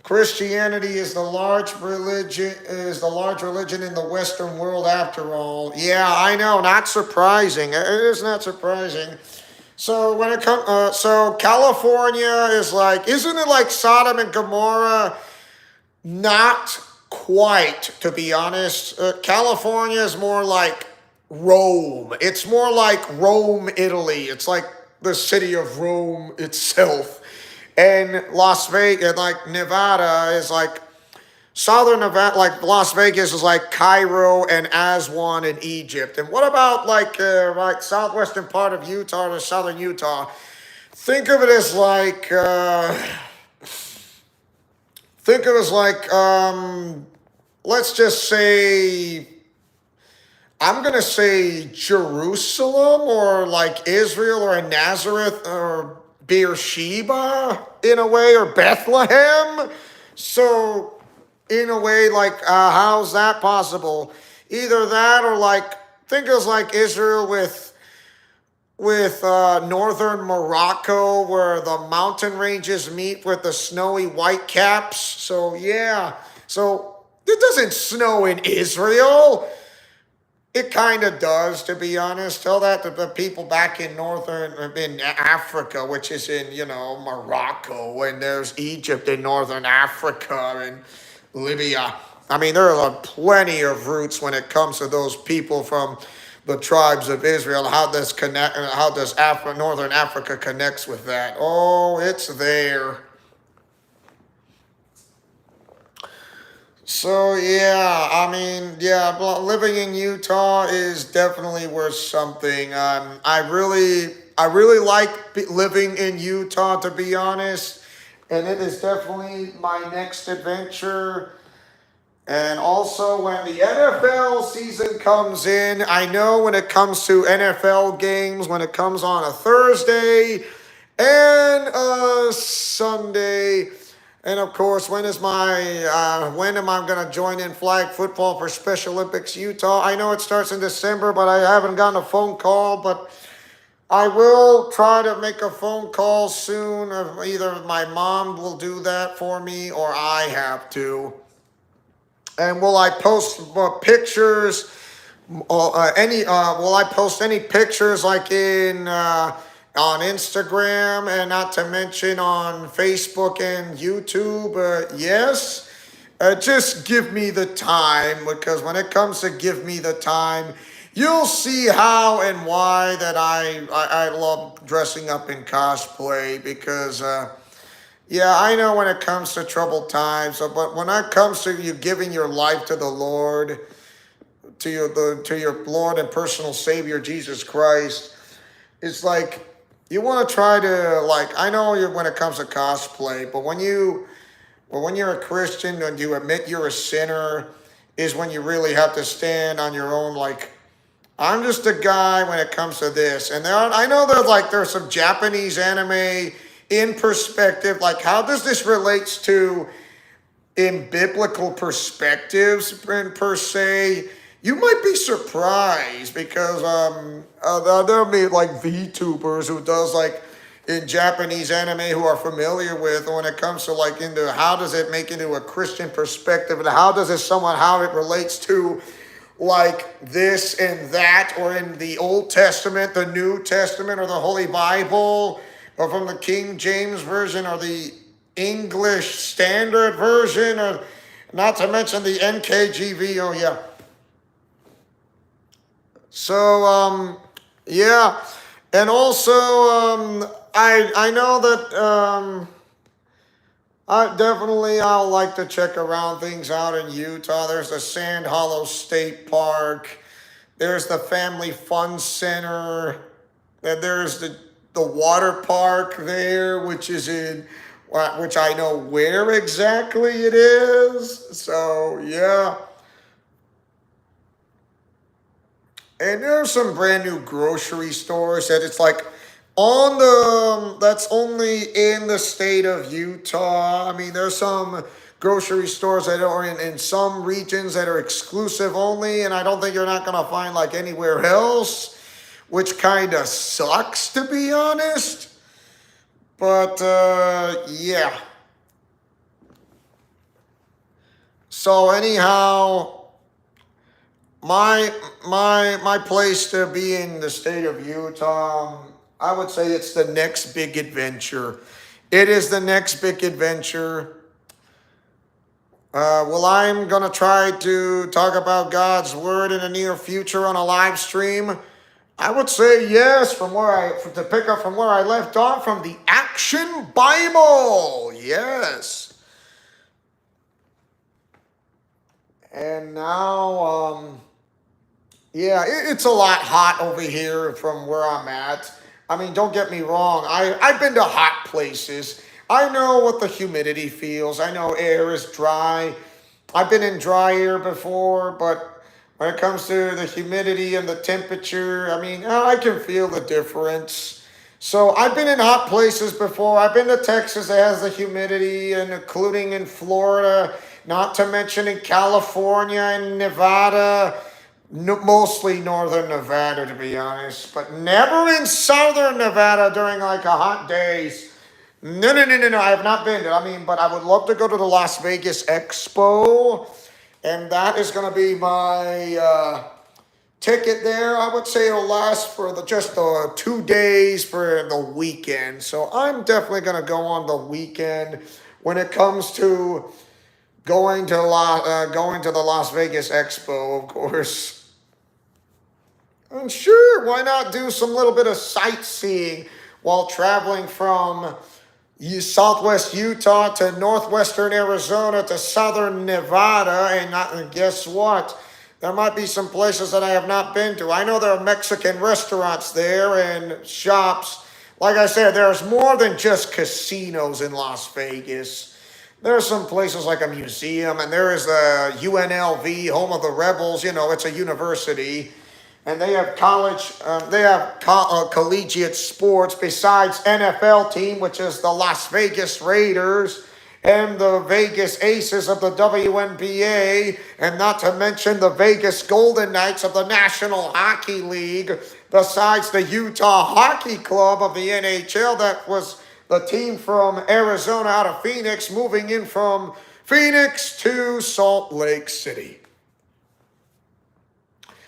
Christianity is the large religion in the Western world after all. Yeah, I know, not surprising. It is not surprising. So when it comes, so California is like, isn't it like Sodom and Gomorrah? Not quite, to be honest. California is more like Rome. It's more like Rome, Italy. It's like the city of Rome itself. And Las Vegas, like Nevada, is like southern Nevada, like Las Vegas is like Cairo and Aswan in Egypt. And what about like southwestern part of Utah to southern Utah? Think of it as like let's just say, I'm going to say Jerusalem or like Israel or Nazareth or Beersheba in a way, or Bethlehem. So in a way, like how's that possible? Either that or like, think of it as like Israel with northern Morocco, where the mountain ranges meet with the snowy white caps. So yeah, so it doesn't snow in Israel. It kind of does, to be honest. Tell that to the people back in in Africa, which is in, Morocco, and there's Egypt in northern Africa and Libya. I mean, there are plenty of roots when it comes to those people from the tribes of Israel. How does northern Africa connects with that? Oh, it's there. So yeah, I mean, yeah, living in Utah is definitely worth something. I really like living in Utah, to be honest, and it is definitely my next adventure. And also, when the NFL season comes in, I know when it comes to NFL games, when it comes on a Thursday and a Sunday. And of course, when am I going to join in flag football for Special Olympics Utah? I know it starts in December, but I haven't gotten a phone call. But I will try to make a phone call soon. Either my mom will do that for me or I have to. And will I post pictures? Will I post any pictures like on Instagram, and not to mention on Facebook and YouTube? Yes. Just give me the time, because when it comes to give me the time, you'll see how and why that I love dressing up in cosplay, because yeah, I know when it comes to troubled times, but when it comes to you giving your life to the Lord, to your Lord and personal Savior Jesus Christ, it's like you want to try to, like, I know when it comes to cosplay, but when you're a Christian and you admit you're a sinner, is when you really have to stand on your own. Like, I'm just a guy when it comes to this, and I know there's some Japanese anime in perspective, like how does this relates to in biblical perspectives per se. You might be surprised because there'll be like VTubers who does like in Japanese anime who are familiar with when it comes to like into how does it make into a Christian perspective and how does it someone how it relates to like this and that or in the Old Testament, the New Testament, or the Holy Bible, or from the King James Version or the English Standard Version, or not to mention the NKJV. Oh yeah. So yeah, and also I know that I'll like to check around things out in Utah. There's the Sand Hollow State Park. There's the Family Fun Center. And there's the water park there, which is in which I know where exactly it is. So yeah. And there's some brand new grocery stores that it's like on that's only in the state of Utah. I mean, there's some grocery stores that are in some regions that are exclusive only, and I don't think you're not gonna find like anywhere else, which kind of sucks to be honest. But yeah. So anyhow, my place to be in the state of Utah, I would say it's the next big adventure. It is the next big adventure. Well, I'm gonna try to talk about God's word in the near future on a live stream. I would say yes, to pick up from where I left off from the Action Bible. Yes. And now, yeah, it's a lot hot over here from where I'm at. I mean, don't get me wrong. I've been to hot places. I know what the humidity feels. I know air is dry. I've been in dry air before, but when it comes to the humidity and the temperature, I mean, I can feel the difference. So I've been in hot places before. I've been to Texas that has the humidity, and including in Florida, not to mention in California and Nevada, mostly northern Nevada to be honest, but never in southern Nevada during like a hot days. No, no, no, no, no. I have not been. I mean, but I would love to go to the Las Vegas Expo, and that is going to be my ticket there. I would say it'll last for just 2 days for the weekend. So I'm definitely going to go on the weekend when it comes to going to the Las Vegas Expo, of course. And sure, why not do some little bit of sightseeing while traveling from southwest Utah to northwestern Arizona to southern Nevada, and guess what? There might be some places that I have not been to. I know there are Mexican restaurants there and shops. Like I said, there's more than just casinos in Las Vegas. There are some places like a museum, and there is the UNLV, home of the Rebels. You know, it's a university. And they have collegiate sports besides NFL team, which is the Las Vegas Raiders and the Vegas Aces of the WNBA, and not to mention the Vegas Golden Knights of the National Hockey League, besides the Utah Hockey Club of the NHL that was the team from Arizona out of Phoenix, moving in from Phoenix to Salt Lake City.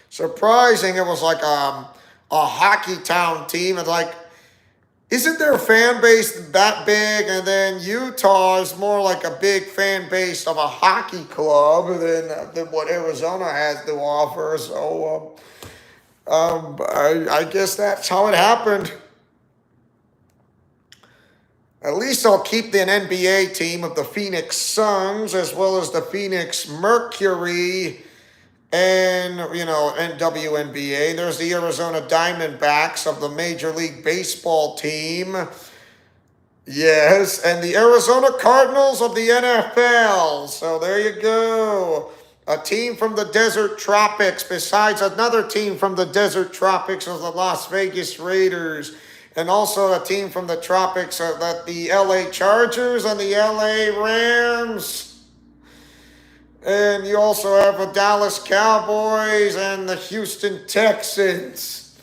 Surprising, it was like a hockey town team. And like, isn't their fan base that big? And then Utah is more like a big fan base of a hockey club than what Arizona has to offer. So I guess that's how it happened. At least I'll keep the NBA team of the Phoenix Suns as well as the Phoenix Mercury and WNBA. There's the Arizona Diamondbacks of the Major League Baseball team. Yes, and the Arizona Cardinals of the NFL. So there you go. A team from the desert tropics, besides another team from the desert tropics of the Las Vegas Raiders. And also a team from the tropics that the LA Chargers and the LA Rams. And you also have the Dallas Cowboys and the Houston Texans.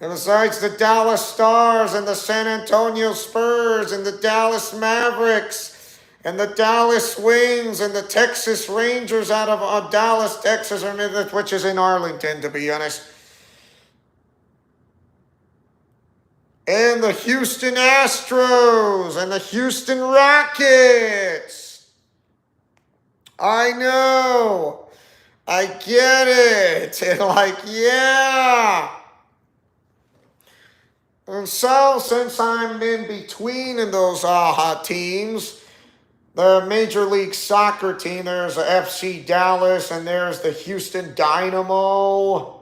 And besides the Dallas Stars and the San Antonio Spurs and the Dallas Mavericks and the Dallas Wings and the Texas Rangers out of Dallas, Texas, which is in Arlington, to be honest. And the Houston Astros and the Houston Rockets. I know. I get it. And like, yeah. And so, since I'm in between in those teams, the Major League Soccer team, there's the FC Dallas and there's the Houston Dynamo.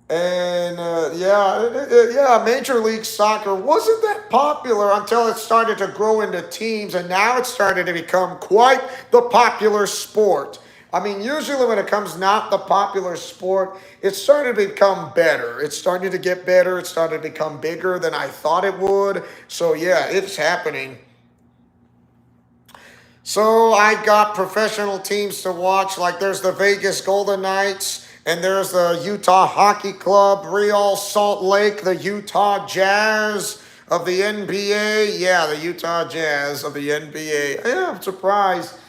And yeah, Major League Soccer wasn't that popular until it started to grow into teams, and now it's started to become quite the popular sport. I mean, usually when it comes not the popular sport, it started to become better. It started to get better. It started to become bigger than I thought it would. So yeah, it's happening. So I got professional teams to watch, like there's the Vegas Golden Knights, and there's the Utah Hockey Club, Real Salt Lake, the Utah Jazz of the NBA. Yeah, the Utah Jazz of the NBA. Yeah, I'm surprised.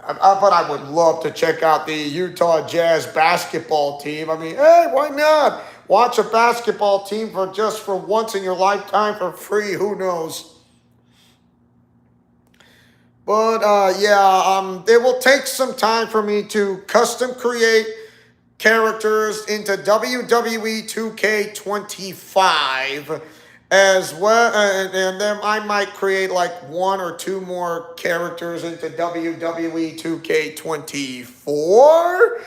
But I would love to check out the Utah Jazz basketball team. I mean, hey, why not? Watch a basketball team for once in your lifetime for free. Who knows? But it will take some time for me to custom create characters into WWE 2K25 as well, and then I might create like one or two more characters into WWE 2K24,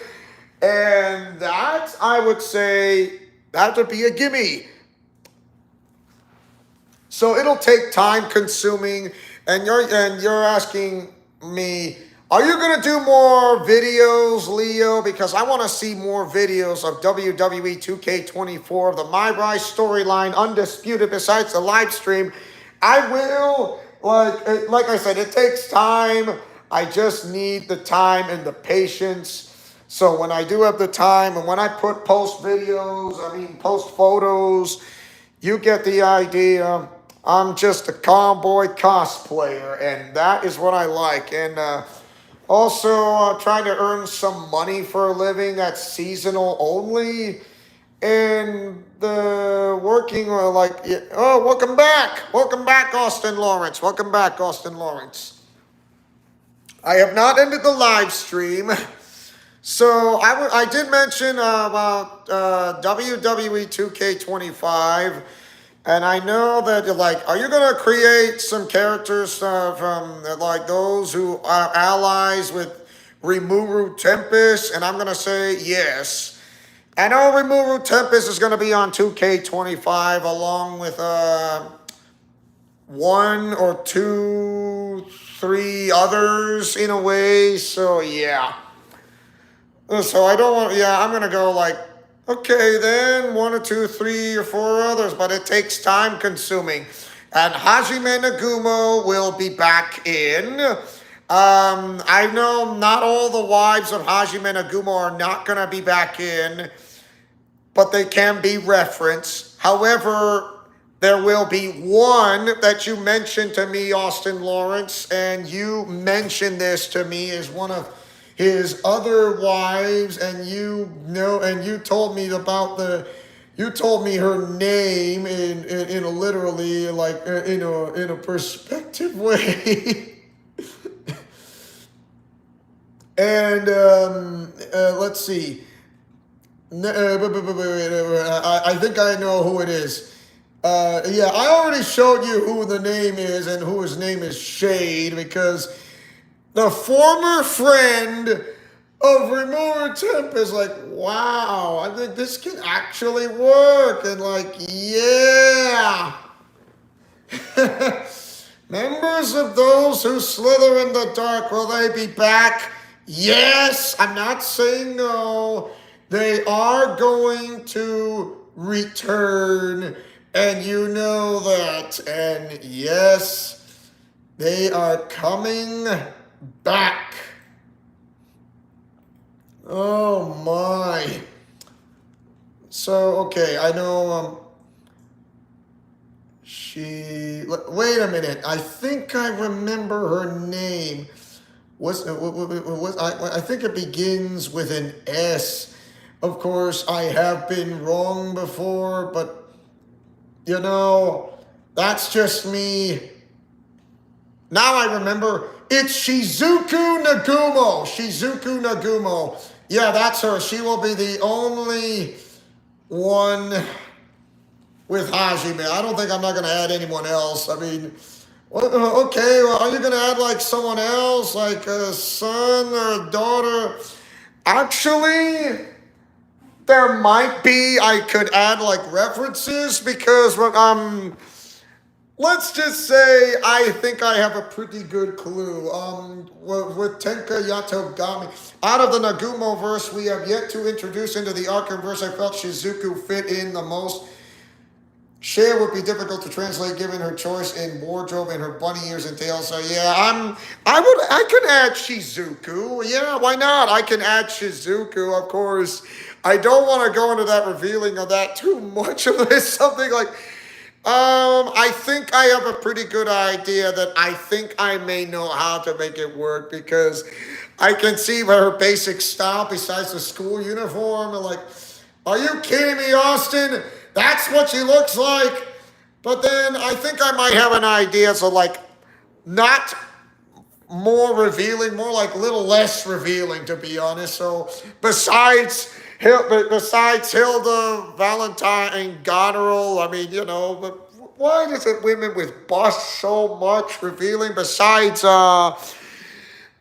and that I would say that would be a gimme. So it'll take time consuming, and you're asking me, are you gonna do more videos, Leo? Because I want to see more videos of WWE 2K24, the My Rise storyline, undisputed. Besides the live stream, I will. Like I said, it takes time. I just need the time and the patience. So when I do have the time, and when I post photos, you get the idea. I'm just a cowboy cosplayer, and that is what I like. And also trying to earn some money for a living that's seasonal only. And the working welcome back. Welcome back, Austin Lawrence. Welcome back, Austin Lawrence. I have not ended the live stream. So I did mention about WWE 2K25. And I know that are you going to create some characters from those who are allies with Rimuru Tempest? And I'm going to say yes. I know Rimuru Tempest is going to be on 2K25 along with one or two, three others in a way. So yeah. So I don't want, I'm going to go okay, then one or two, three or four others, but it takes time consuming. And Hajime Nagumo will be back in. I know not all the wives of Hajime Nagumo are not going to be back in, but they can be referenced. However, there will be one that you mentioned to me, Austin Lawrence, and you mentioned this to me as one of his other wives, and you told me you told me her name in a literally in a perspective way. And let's see. I think I know who it is. I already showed you who the name is and who his name is Shade, because the former friend of Rimuru Temp is wow, I think this can actually work. And yeah. Members of those who slither in the dark, will they be back? Yes, I'm not saying no. They are going to return, and you know that. And yes, They are coming back. Oh my. So, okay, I know wait a minute. I think I remember her name. I think it begins with an S. Of course, I have been wrong before, but you know, that's just me. Now I remember. It's Shizuku Nagumo. Shizuku Nagumo. Yeah, that's her. She will be the only one with Hajime. I don't think I'm not going to add anyone else. I mean, okay, well, are you going to add like someone else, like a son or a daughter? Actually, there might be. I could add like references because let's just say I think I have a pretty good clue. With Tenka Yatogami. Out of the Nagumo verse, we have yet to introduce into the Arkham verse. I felt Shizuku fit in the most. Share would be difficult to translate given her choice in wardrobe and her bunny ears and tail. So yeah, I can add Shizuku. Yeah, why not? I can add Shizuku, of course. I don't want to go into that revealing of that too much unless something like I think I have a pretty good idea that I think I may know how to make it work because I can see her basic style besides the school uniform and like, are you kidding me, Austin? That's what she looks like. But then I think I might have an idea. So like, not more revealing, more like a little less revealing, to be honest. So besides Hilda, Valentine, and Goneril, I mean, but why does it women with busts so much revealing? Besides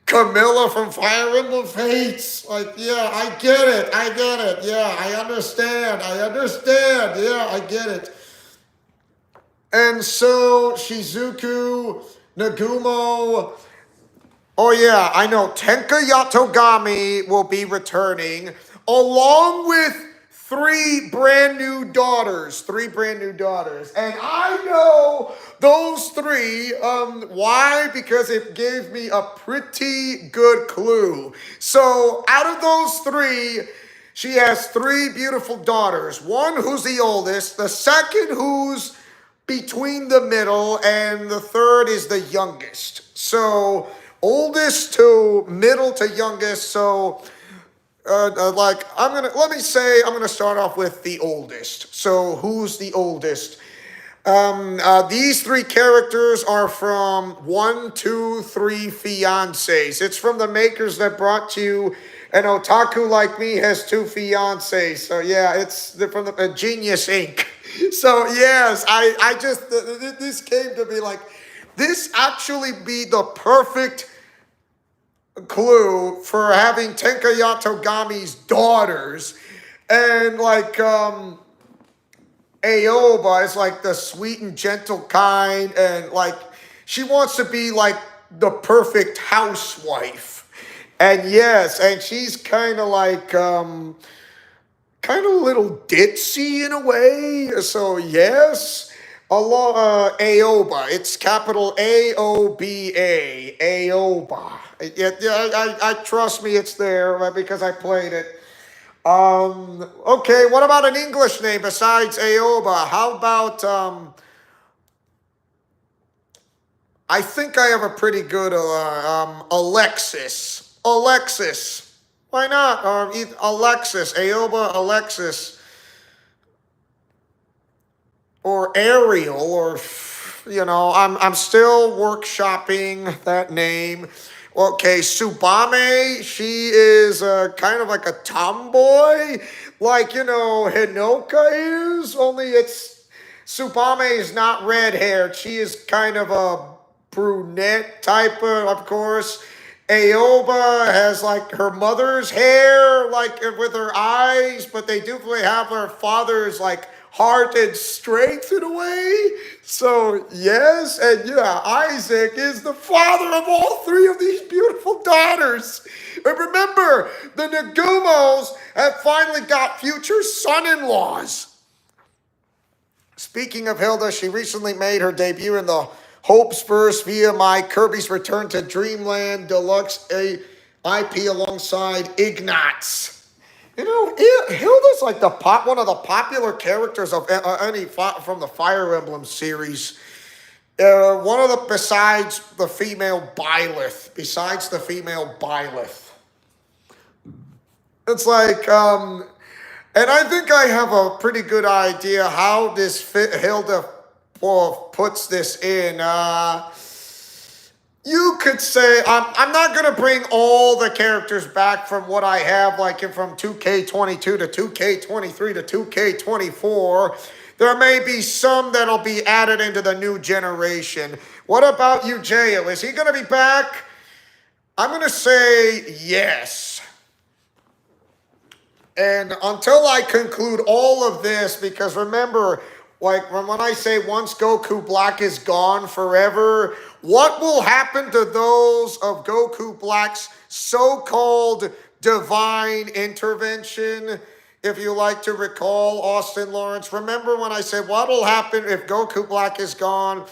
Camilla from Fire Emblem Fates. Like, yeah, I get it. Yeah, I understand. Yeah, I get it. And so, Shizuku, Nagumo. Oh, yeah, I know. Tenka Yatogami will be returning along with three brand new daughters. And I know those three. Why? Because it gave me a pretty good clue. So out of those three, she has three beautiful daughters. One who's the oldest, the second who's between the middle, and the third is the youngest. So oldest to middle to youngest. So I'm gonna start off with the oldest. So who's the oldest? These three characters are from 1, 2, 3 Fiancés. It's from the makers that brought you an otaku like me has two fiancés. So yeah, they're from the Genius Inc. So yes, I just this came to be like this actually be the perfect clue for having Tenka Yatogami's daughters, and like Aoba is like the sweet and gentle kind, and like she wants to be like the perfect housewife. And yes, and she's kind of like kind of a little ditzy in a way. So yes, Aoba. It's capital Aoba. Aoba. I trust me, it's there because I played it. Okay, what about an English name besides Aoba? How about I think I have a pretty good Alexis. Alexis. Why not? Alexis, Aoba, Alexis, or Ariel, or I'm still workshopping that name. Okay, Subame, she is kind of like a tomboy, like, Hinoka is, only Subame is not red-haired. She is kind of a brunette type of course. Aoba has like her mother's hair, like with her eyes, but they definitely have her father's like heart and strength in a way. So yes, and yeah, Isaac is the father of all three of these beautiful daughters. And remember, the Nagumos have finally got future son-in-laws. Speaking of Hilda, she recently made her debut in the hopes first via my Kirby's Return to Dreamland Deluxe IP alongside Ignatz. You know, Hilda's like one of the popular characters of any from the Fire Emblem series. One of the besides the female Byleth. It's like, and I think I have a pretty good idea how this Hilda puts this in. You could say, I'm not going to bring all the characters back from what I have, like from 2K22 to 2K23 to 2K24. There may be some that'll be added into the new generation. What about you, Jayo? Is he going to be back? I'm going to say yes. And until I conclude all of this, because remember, like when I say once Goku Black is gone forever, what will happen to those of Goku Black's so-called divine intervention? If you like to recall, Austin Lawrence, remember when I said what will happen if Goku Black is gone?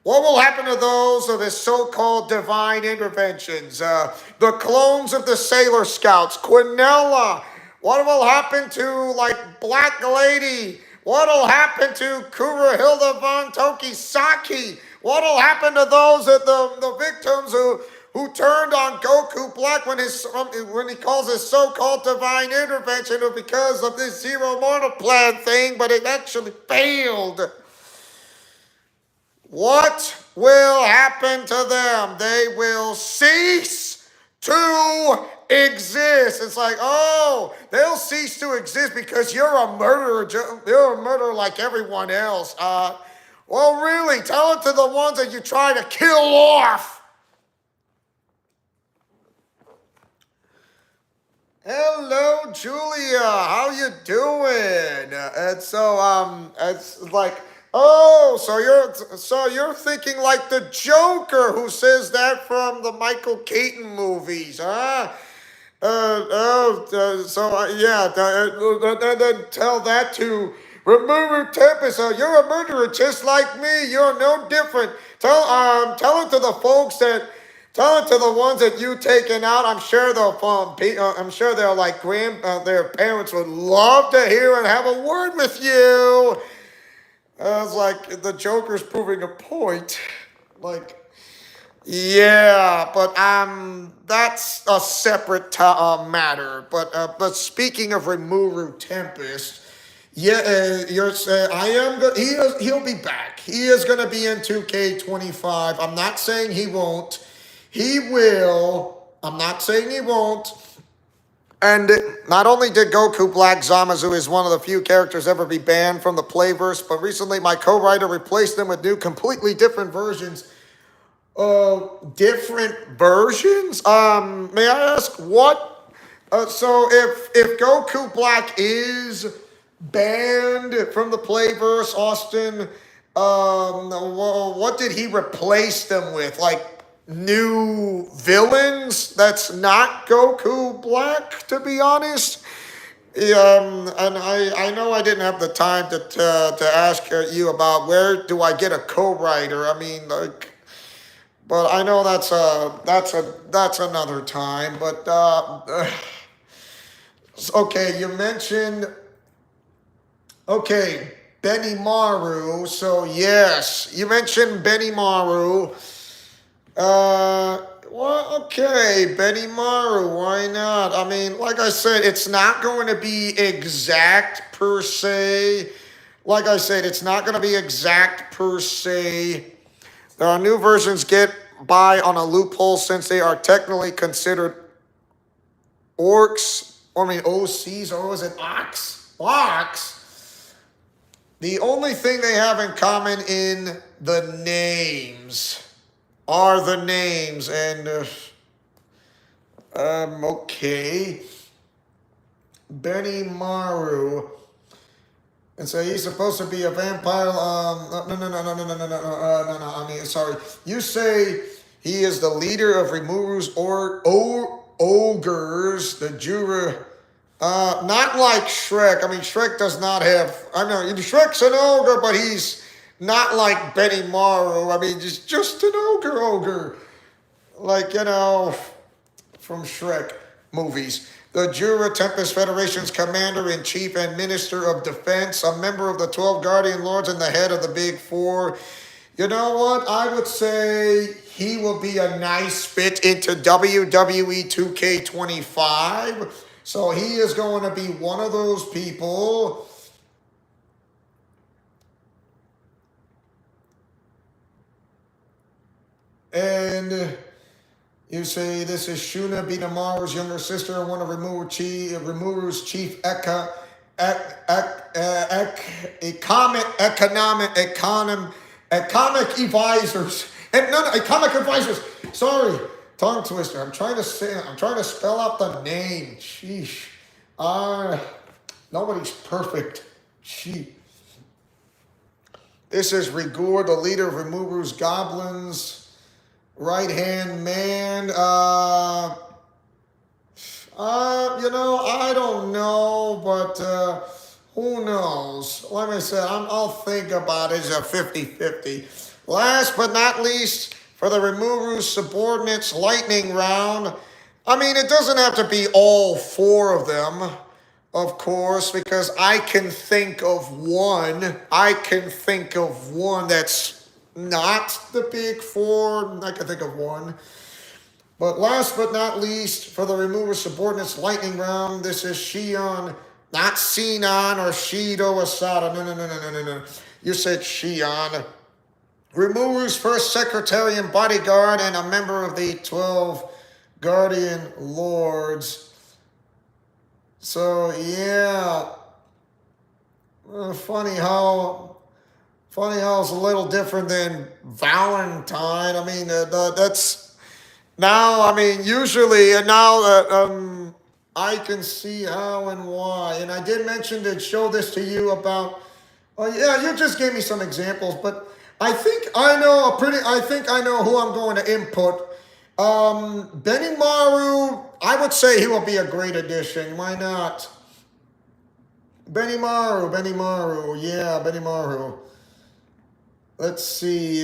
What will happen to those of his so-called divine interventions? The clones of the Sailor Scouts, Quinella. What will happen to, like, Black Lady? What will happen to Kurahilda von Tokisaki? What will happen to those of the victims who turned on Goku Black when he calls his so-called divine intervention because of this Zero Mortal Plan thing, but it actually failed? What will happen to them? They will cease to exist. It's like, oh, they'll cease to exist because you're a murderer. You're a murderer like everyone else. Well, really, tell it to the ones that you try to kill off. Hello, Julia. How you doing? And so, it's like, oh, so you're thinking like the Joker who says that from the Michael Keaton movies, huh? Then tell that to Rimuru Tempest. You're a murderer just like me. You're no different. Tell it to the folks that. Tell it to the ones that you taken out. I'm sure they'll like their parents would love to hear and have a word with you. It's like the Joker's proving a point. Like, yeah, but that's a separate matter. But speaking of Rimuru Tempest, yeah, I am good. He'll be back. He is going to be in 2K25. I'm not saying he won't. He will. I'm not saying he won't. And not only did Goku Black Zamasu is one of the few characters ever be banned from the Playverse, but recently my co-writer replaced them with new, completely different versions. Different versions? May I ask what? So if Goku Black is banned from the Playverse, Austin, what did he replace them with? Like, new villains that's not Goku Black, to be honest. And I know I didn't have the time to ask you about where do I get a co-writer. I mean, like, but I know that's another time. But okay, you mentioned Benimaru. So yes, you mentioned Benimaru. Well, okay, Benimaru, why not? I mean, like I said, it's not going to be exact per se. Like I said, it's not going to be exact per se. There are new versions get by on a loophole since they are technically considered orcs, OCs, or was it ox? Ox. The only thing they have in common in the names are the names, and okay, Benimaru, and so he's supposed to be a vampire. No. I mean, sorry. You say he is the leader of Rimuru's ogres, the Jura. Not like Shrek. I mean, Shrek does not have. I know Shrek's an ogre, but he's Not like Benny Maru. I mean, just an ogre. Like, from Shrek movies. The Jura Tempest Federation's commander in chief and minister of defense, a member of the 12 Guardian Lords, and the head of the Big Four. You know what? I would say he will be a nice fit into WWE 2K25. So he is going to be one of those people. And you say this is Shuna Binamaru's younger sister, one of Rimuru's chief economic advisors. Economic advisors. Sorry, tongue twister. I'm trying to spell out the name. Sheesh. Nobody's perfect. Gee. This is Rigor, the leader of Rimuru's goblins. Right-hand man, I don't know, but who knows? Like I said, I'll think about it as a 50-50. Last but not least, for the Rimuru subordinates lightning round, I mean, it doesn't have to be all four of them, of course, because I can think of one. That's not the Big Four. I can think of one. But last but not least, for the Remover Subordinates Lightning Round, this is Shion, not Sinon or Shido Asada. No. You said Shion. Remover's first secretary and bodyguard and a member of the 12 Guardian Lords. So, yeah. Funny how it's a little different than Valentine. I mean, that's now. I mean, usually, and now I can see how and why. And I did mention to show this to you about. Oh yeah, you just gave me some examples, but I think I know who I'm going to input. Benny Maru. I would say he will be a great addition. Why not? Benny Maru. Yeah, Benny Maru. Let's see.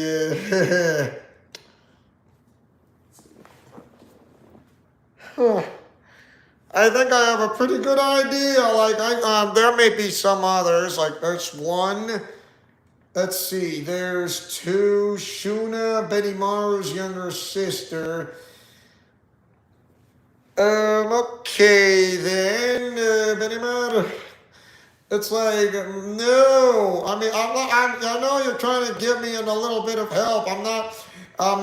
I think I have a pretty good idea. Like, there may be some others. Like, there's one. Let's see. There's two. Shuna, Betty Maru's younger sister. Okay, then. Betty Maru. It's like, no. I mean, I know you're trying to give me a little bit of help. I'm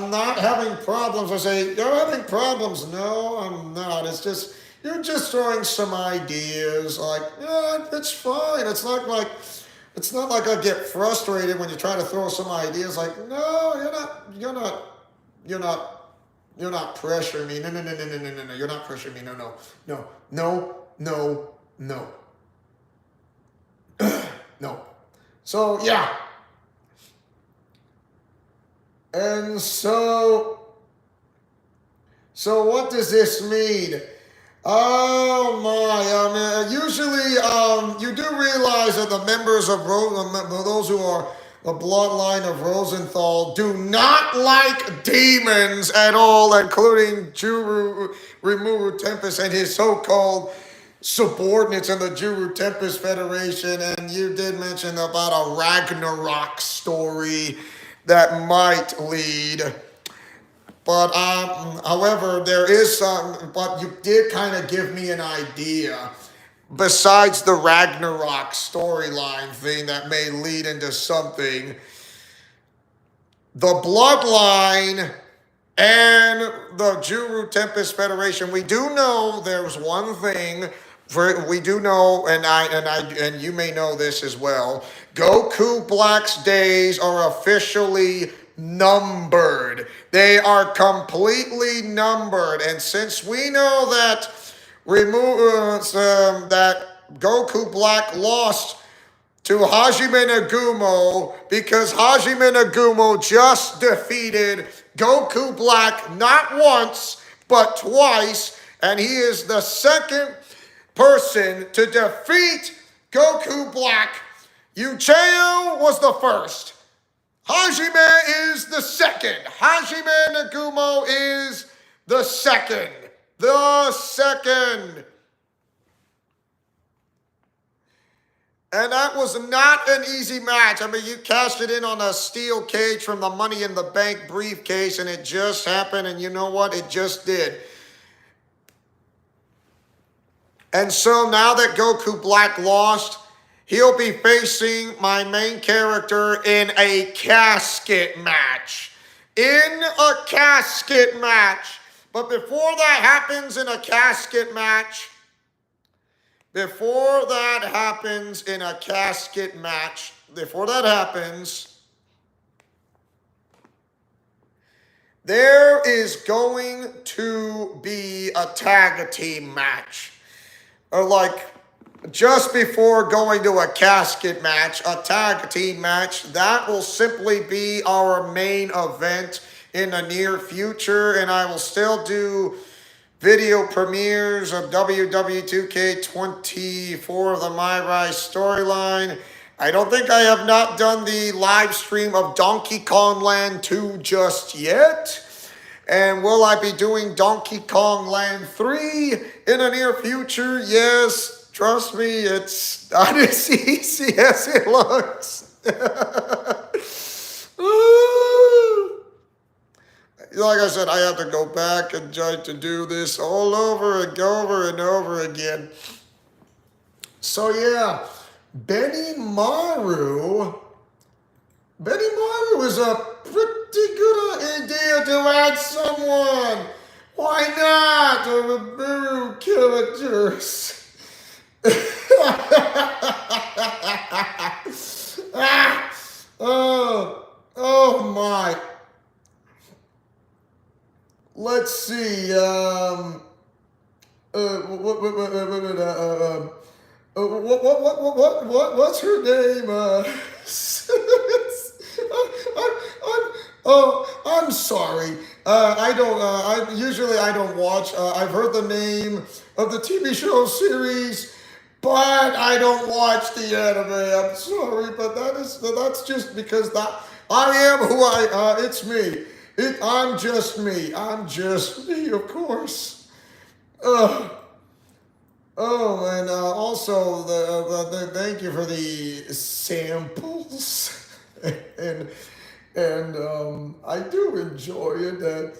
not having problems. I say, you're having problems. No, I'm not. It's just, you're just throwing some ideas. Like, yeah, it's fine. It's not like I get frustrated when you try to throw some ideas. Like, no, you're not pressuring me. No. You're not pressuring me. No. No. So, yeah. And so what does this mean? Oh my, usually you do realize that the members of those who are the bloodline of Rosenthal do not like demons at all, including Rimuru Tempest and his so-called subordinates in the Juru Tempest Federation. And you did mention about a Ragnarok story that might lead. But, however, there is some, but you did kind of give me an idea. Besides the Ragnarok storyline thing that may lead into something, the Bloodline and the Juru Tempest Federation, we do know there's one thing. We do know, and you may know this as well. Goku Black's days are officially numbered. They are completely numbered, and since we know that that Goku Black lost to Hajime Nagumo because Hajime Nagumo just defeated Goku Black not once but twice, and he is the second person to defeat Goku Black. Ucheo was the first. Hajime is the second. Hajime Nagumo is the second. The second. And that was not an easy match. I mean, you cashed it in on a steel cage from the Money in the Bank briefcase, and it just happened, and you know what? It just did. And so now that Goku Black lost, he'll be facing my main character in a casket match. In a casket match. But before that happens in a casket match, before that happens, there is going to be a tag team match. Or like just before going to a casket match, a tag team match, that will simply be our main event in the near future. And I will still do video premieres of WW2K24, the My Rise storyline. I don't think I have not done the live stream of Donkey Kong Land 2 just yet. And will I be doing Donkey Kong Land 3 in the near future? Yes, trust me, it's not as easy as it looks. Like I said, I have to go back and try to do this all over and over again. So yeah, Benny Maru is a pretty good idea to add someone. Why not? Or Maru characters. Oh my. Let's see. What's her name? I'm sorry. I don't watch. I've heard the name of the TV show series, but I don't watch the anime. I'm sorry, but that's just because I am who it's me. I'm just me. Of course. And also thank you for the samples, and I do enjoy it. That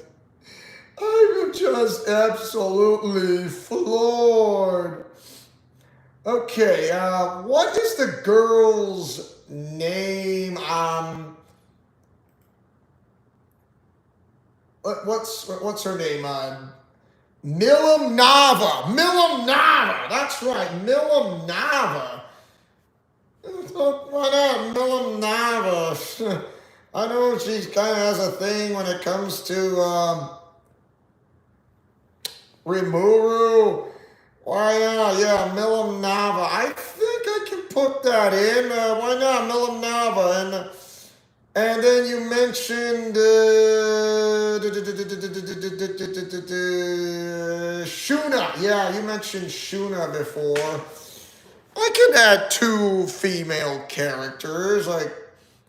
I'm just absolutely floored. Okay, what is the girl's name? What's her name? Milam Nava. That's right, Milam Nava. Why not Milam Nava? I know she kind of has a thing when it comes to Rimuru. Why not? Yeah, Milam Nava. I think I can put that in. Why not Milam Nava? And then you mentioned Shuna. Yeah, you mentioned Shuna before. I could add 2 female characters like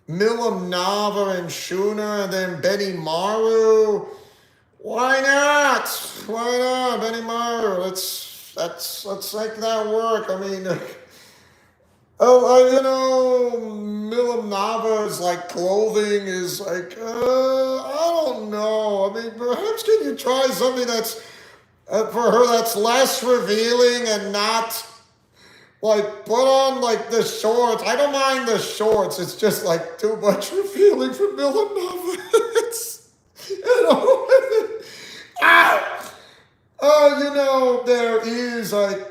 Milam Nava and Shuna, and then Benny Maru. Why not? Benny Maru? Let's make that work. I mean. Milam Nava's like clothing is like, I don't know. I mean, perhaps can you try something that's for her that's less revealing and not like put on like the shorts. I don't mind the shorts. It's just like too much revealing for Milam Nava. There is like.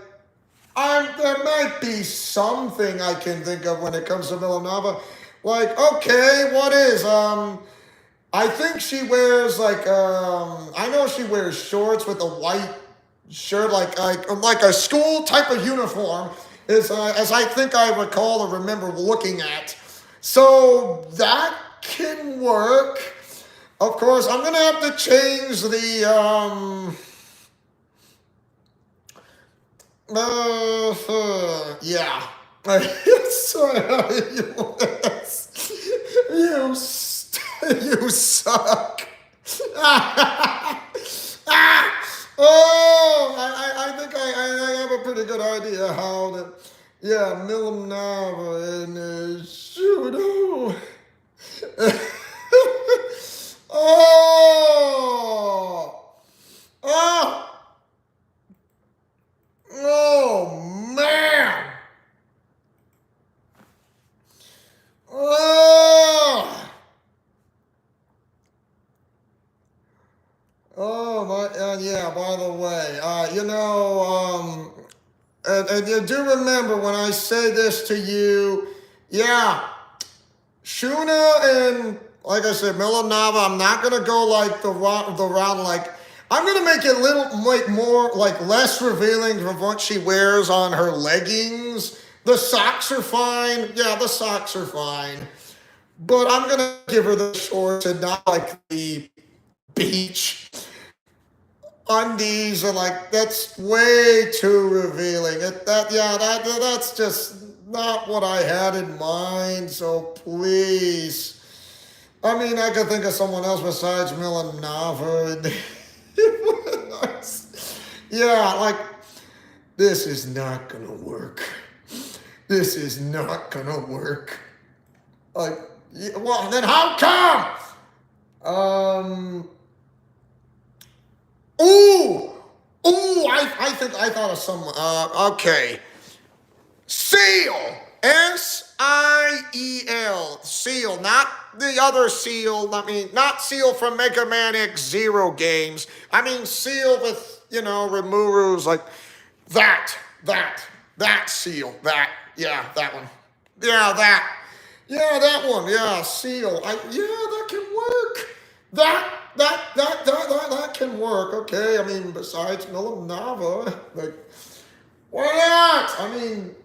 There might be something I can think of when it comes to Milam Nava. Like, okay, what is, I think she wears like, I know she wears shorts with a white shirt, like a school type of uniform, as I think I recall or remember looking at. So that can work. Of course, I'm going to have to change the, yeah. You suck. Oh, I think I have a pretty good idea how to. Yeah, Milanava and Shudo. Oh, oh, oh, man. Oh, oh my, yeah. By the way, and you do remember when I say this to you, yeah, Shuna and like I said, Milanova. I'm not gonna go like the round like. I'm gonna make it a little like more like less revealing of what she wears on her leggings. The socks are fine. Yeah, the socks are fine. But I'm gonna give her the shorts and not like the beach undies are like that's way too revealing. That's just not what I had in mind. So please, I mean, I could think of someone else besides Milanova. Yeah, like this is not gonna work. This is not gonna work. Like, well, then how come? Ooh, ooh, I thought of some, okay. Seal. Seal. Seal, not the other Seal. I mean, not Seal from Mega Man X-Zero games. I mean, Seal with, Rimuru's like, that, that Seal. Yeah, that one. Yeah, that. Yeah, that one. Yeah, Seal. That can work. That can work. Okay, I mean, besides Milanova, like, why not? I mean,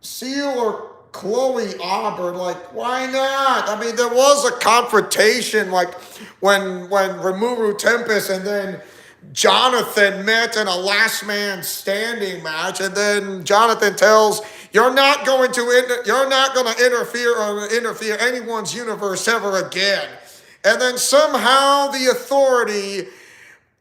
Seal or Chloe Auburn, like, why not? I mean, there was a confrontation, like, when Rimuru Tempest and then Jonathan met in a last man standing match, and then Jonathan tells you're not going to interfere anyone's universe ever again. And then somehow the Authority,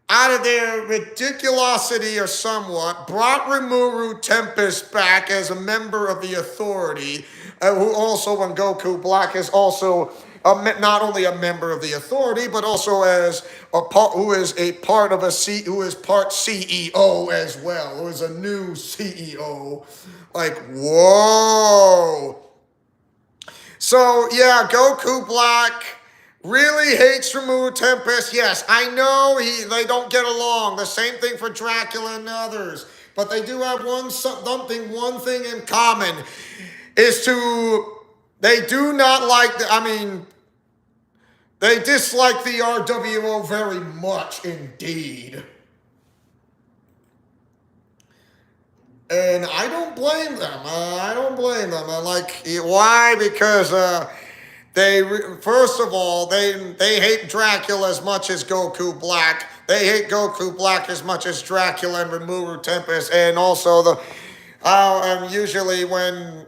out of their ridiculosity or somewhat, brought Rimuru Tempest back as a member of the Authority, who also, when Goku Black, is also not only a member of the Authority, but also as who is part CEO as well, who is a new CEO. Like, whoa. So yeah, Goku Black really hates Rimuru Tempest. Yes, I know they don't get along. The same thing for Dracula and others. But they do have one thing in common, they do not like, they dislike the RWO very much indeed. And I don't blame them. Why? Because first of all, they hate Dracula as much as Goku Black. They hate Goku Black as much as Dracula and Rimuru Tempest. And also usually when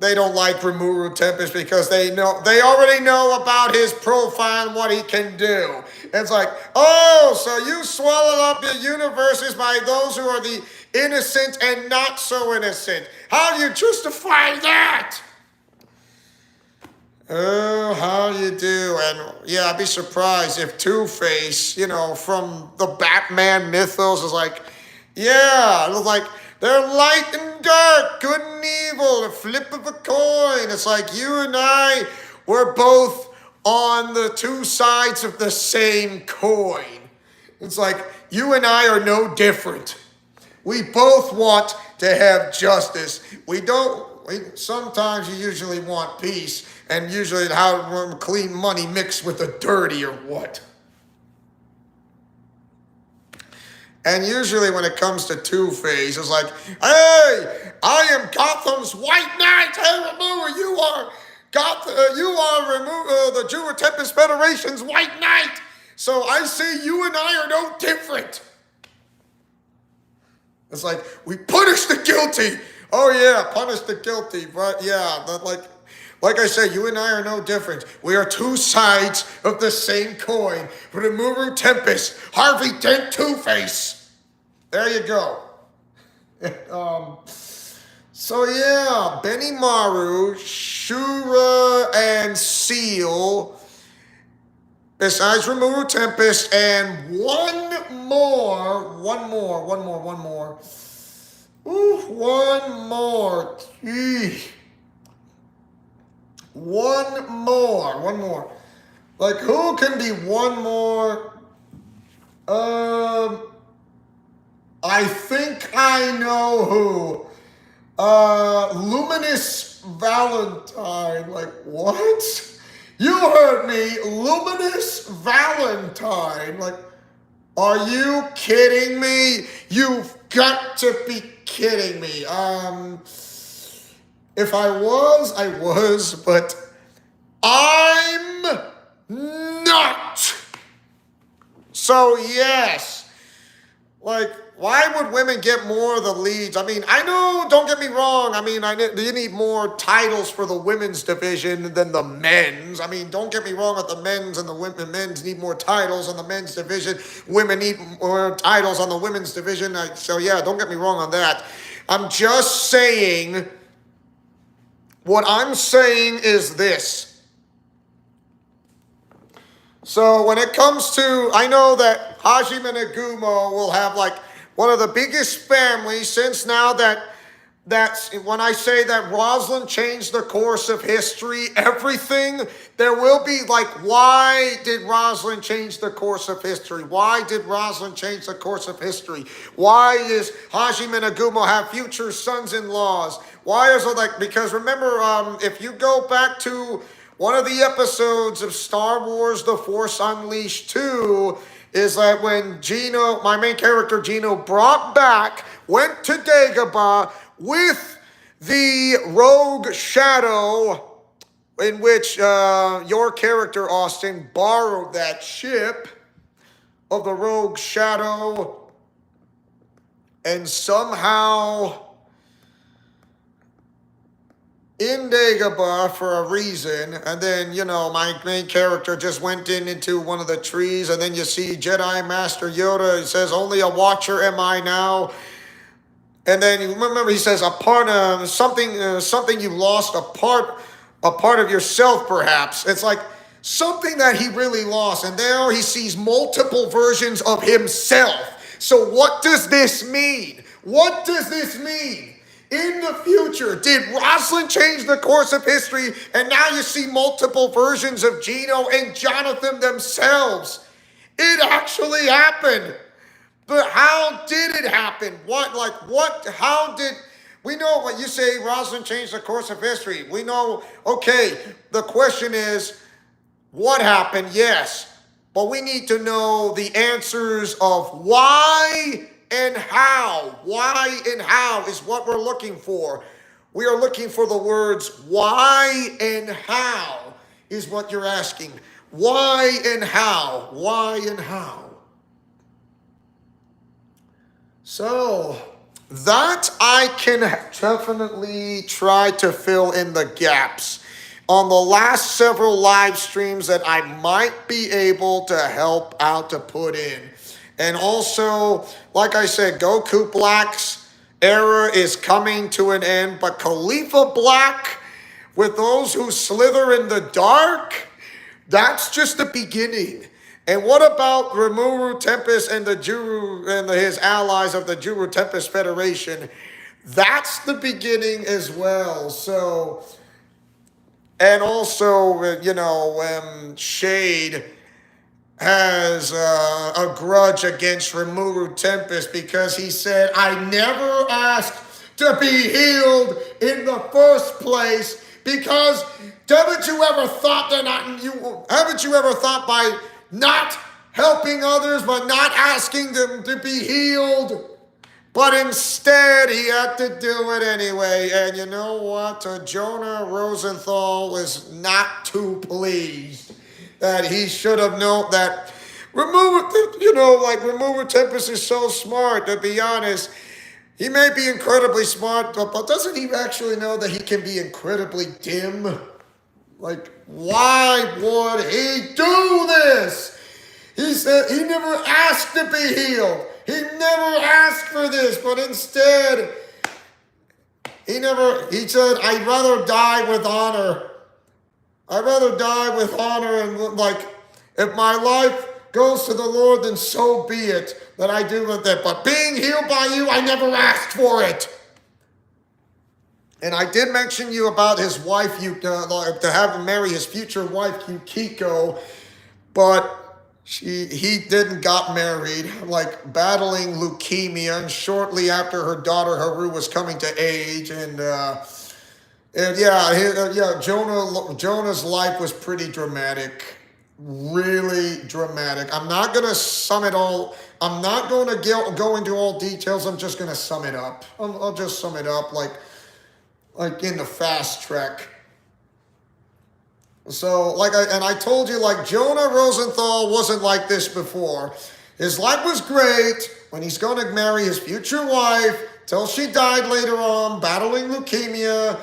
they don't like Rimuru Tempest because they already know about his profile and what he can do. And it's like, oh, so you swallowed up your universes by those who are the innocent and not so innocent. How do you justify that? Oh, how do you do? And yeah, I'd be surprised if Two-Face, from the Batman mythos is like, yeah, it was like, they're light and dark, good and evil, the flip of a coin. It's like you and I were both on the two sides of the same coin. It's like you and I are no different. We both want to have justice. Sometimes you usually want peace, and usually how clean money mixed with the dirty or what. And usually when it comes to Two-Face, it's like, hey, I am Gotham's White Knight. Hey, Rimuru, you are the Jewer Tempest Federation's White Knight. So I say you and I are no different. It's like, we punish the guilty. Oh yeah, punish the guilty. But yeah, Like I said, you and I are no different. We are two sides of the same coin. Rimuru Tempest, Harvey Dent Two-Face. There you go. um, so yeah, Benimaru, Shura, and Seal. Besides Rimuru Tempest, and one more. Ooh, one more. Gee. One more. Like, who can be one more? I think I know who. Luminous Valentine. Like, what? You heard me. Luminous Valentine. Like, are you kidding me? You've got to be kidding me. If I was, but I'm not. So yes, like, why would women get more of the leads? I mean, I know, don't get me wrong. I mean, you need more titles for the women's division than the men's. I mean, don't get me wrong with the men's and the women. Men's need more titles on the men's division. Women need more titles on the women's division. So yeah, don't get me wrong on that. I'm just saying, what I'm saying is this. So when it comes to, I know that Hajime Nagumo will have like one of the biggest families since now that's when I say that Rosalind changed the course of history, everything, there will be like, why did Rosalind change the course of history? Why did Rosalind change the course of history? Why is Hajime Nagumo have future sons-in-laws? Why is it like, because remember, if you go back to one of the episodes of Star Wars The Force Unleashed 2, is that when Gino, my main character Gino, went to Dagobah with the Rogue Shadow, in which your character, Austin, borrowed that ship of the Rogue Shadow, and somehow in Dagobah for a reason, and then, my main character just went into one of the trees, and then you see Jedi Master Yoda. He says, "Only a watcher am I now." And then you remember he says, "A part of something you lost, a part of yourself, perhaps." It's like something that he really lost, and now he sees multiple versions of himself. So what does this mean? What does this mean? In the future, did Rosalind change the course of history, and now you see multiple versions of Gino and Jonathan themselves? It actually happened. But how did it happen? How did, we know what you say, Rosalind changed the course of history. We know, okay, the question is, what happened? Yes. But we need to know the answers of why and how. Why and how is what we're looking for. We are looking for the words why and how is what you're asking. Why and how? Why and how? So that I can definitely try to fill in the gaps on the last several live streams that I might be able to help out to put in. And also, like I said, Goku Black's era is coming to an end, but Khalifa Black, with those who slither in the dark, that's just the beginning. And what about Rimuru Tempest and the Juru and his allies of the Juru Tempest Federation? That's the beginning as well. So, and also, Shade has a grudge against Rimuru Tempest because he said, "I never asked to be healed in the first place, because haven't you ever thought by not helping others but not asking them to be healed?" But instead, he had to do it anyway. And you know what? Jonah Rosenthal was not too pleased. That he should have known that Rimuru Tempest is so smart, to be honest. He may be incredibly smart, but doesn't he actually know that he can be incredibly dim? Like, why would he do this? He said he never asked to be healed. He never asked for this, but instead, he said, I'd rather die with honor. I'd rather die with honor and like, if my life goes to the Lord, then so be it that I do with it. But being healed by you, I never asked for it. And I did mention you about his wife, to have him marry his future wife, Yukiko, but he didn't got married, like battling leukemia, and shortly after her daughter Haru was coming to age, Jonah's life was pretty dramatic, really dramatic. I'm not gonna sum it all. I'm not going to go into all details. I'm just gonna sum it up. I'll just sum it up like in the fast track. So, I told you, like, Jonah Rosenthal wasn't like this before. His life was great when he's going to marry his future wife till she died later on, battling leukemia.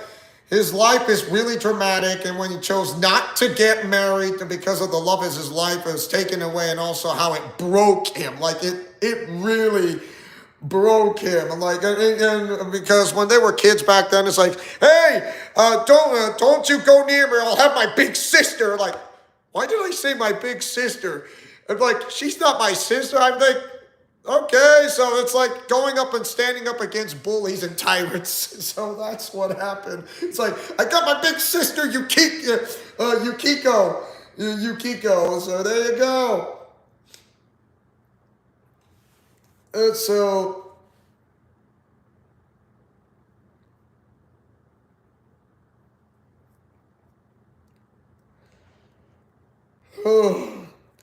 His life is really dramatic, and when he chose not to get married because of the love of his life was taken away, and also how it broke him. Like, it really broke him, and because when they were kids back then, it's like, hey, don't you go near me, I'll have my big sister. Like, why did I say my big sister? I'm like, she's not my sister. I'm like, okay, so it's like going up and standing up against bullies and tyrants. So that's what happened. It's like, I got my big sister Yukiko. So there you go. And so,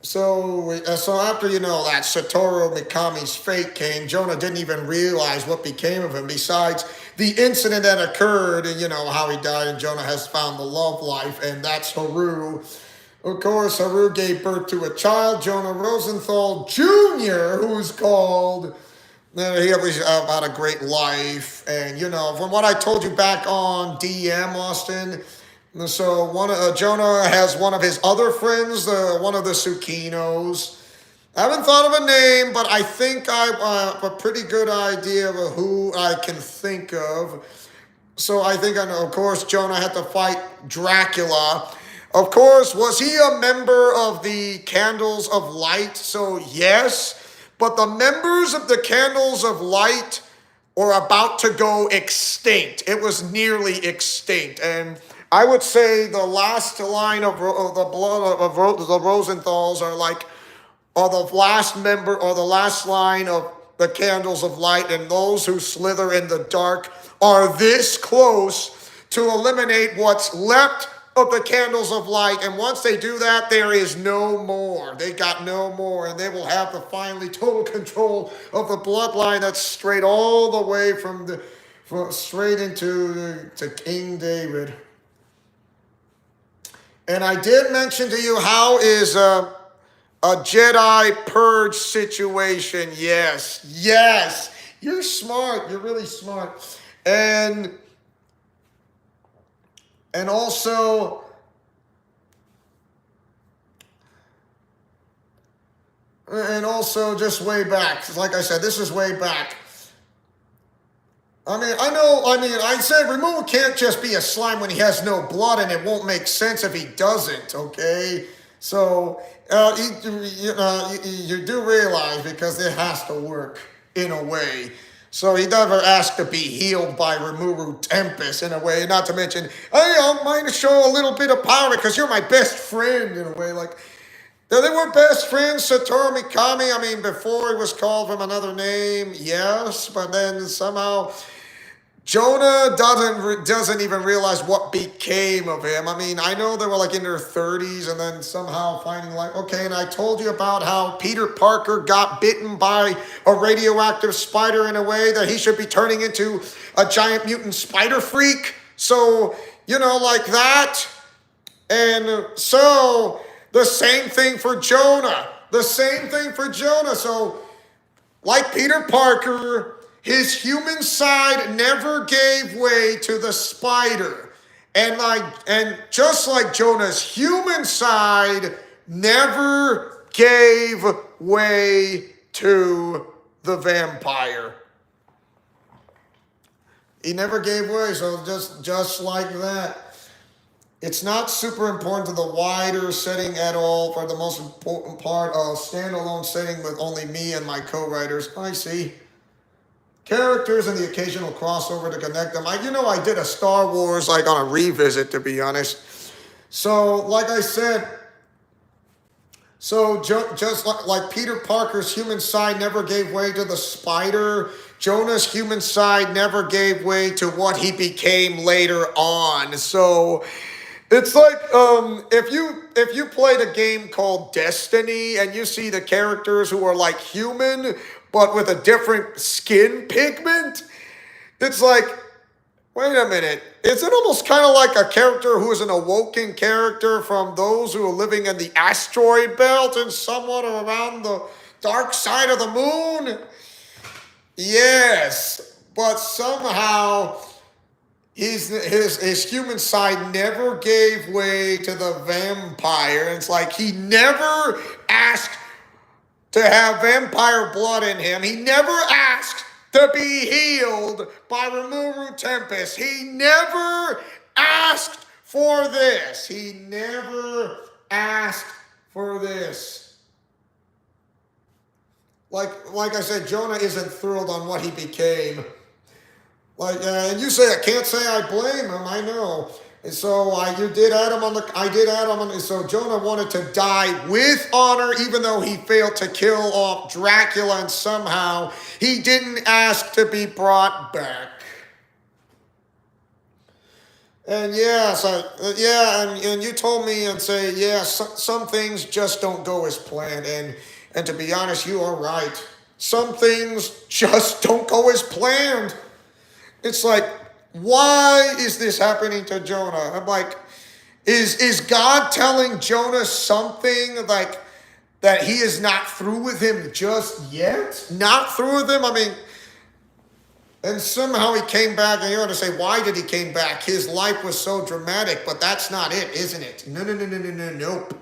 so after, that Satoru Mikami's fate came, Jonah didn't even realize what became of him besides the incident that occurred and, how he died, and Jonah has found the love life, and that's Haru. Of course, Haru gave birth to a child, Jonah Rosenthal Jr., who's called... He had a great life, and from what I told you back on DM Austin, so Jonah has one of his other friends, one of the Tsukinos. I haven't thought of a name, but I think I have a pretty good idea of who I can think of. So I think I know. Of course, Jonah had to fight Dracula. Of course, was he a member of the Candles of Light? So yes. But the members of the Candles of Light are about to go extinct. It was nearly extinct. And I would say the last line of the blood of the Rosenthals are the last member, or the last line of the Candles of Light. And those who slither in the dark are this close to eliminate what's left of the Candles of Light, and once they do that, there is no more. They got no more, and they will have the finally total control of the bloodline that's straight all the way straight into to King David. And I did mention to you how is a Jedi purge situation. Yes, you're smart. You're really smart, and also, just way back. Like I said, this is way back. I said removal can't just be a slime when he has no blood, and it won't make sense if he doesn't, okay? So, you do realize, because it has to work in a way. So he never asked to be healed by Rimuru Tempest in a way, not to mention, hey, I might show a little bit of power because you're my best friend in a way. Like, they were best friends, Satoru Mikami. Before he was called from another name, yes, but then somehow Jonah doesn't even realize what became of him. I know they were in their 30s, and then somehow finding okay, and I told you about how Peter Parker got bitten by a radioactive spider in a way that he should be turning into a giant mutant spider freak. So, like that. And so, the same thing for Jonah. So, like Peter Parker, his human side never gave way to the spider. And just like Jonah's human side never gave way to the vampire. He never gave way, so just like that. It's not super important to the wider setting at all. For the most important part, a standalone setting with only me and my co-writers. I see. Characters and the occasional crossover to connect them. I did a Star Wars like on a revisit, to be honest. So, like I said, just like Peter Parker's human side never gave way to the spider, Jonah's human side never gave way to what he became later on. So it's like if you played a game called Destiny and you see the characters who are like human but with a different skin pigment, it's like, wait a minute. Is it almost kind of like a character who is an awoken character from those who are living in the asteroid belt and somewhat around the dark side of the moon? Yes, but somehow his human side never gave way to the vampire. It's like he never asked to have vampire blood in him. He never asked to be healed by Rimuru Tempest. He never asked for this. He never asked for this. Like I said, Jonah isn't thrilled on what he became. And you say I can't say I blame him. I know. And so I did add him on. So Jonah wanted to die with honor, even though he failed to kill off Dracula, and somehow he didn't ask to be brought back. And and you told me and say, some things just don't go as planned. And to be honest, you are right. Some things just don't go as planned. It's like, why is this happening to Jonah? I'm like, is God telling Jonah something like that he is not through with him just yet? Not through with him? I mean, and somehow he came back, and you're going to say, why did he came back? His life was so dramatic, but that's not it, isn't it? No, nope.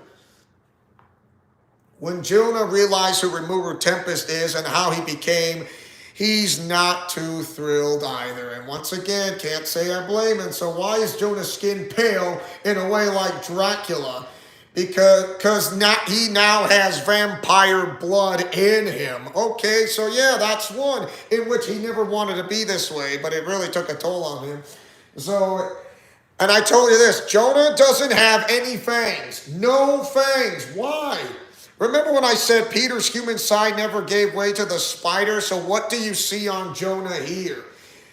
When Jonah realized who Rimuru Tempest is and how he became, he's not too thrilled either. And once again, can't say I blame him. So why is Jonah's skin pale in a way like Dracula? Because he now has vampire blood in him. Okay, so that's one in which he never wanted to be this way, but it really took a toll on him. So, and I told you this, Jonah doesn't have any fangs. No fangs. Why? Remember when I said Peter's human side never gave way to the spider? So what do you see on Jonah here?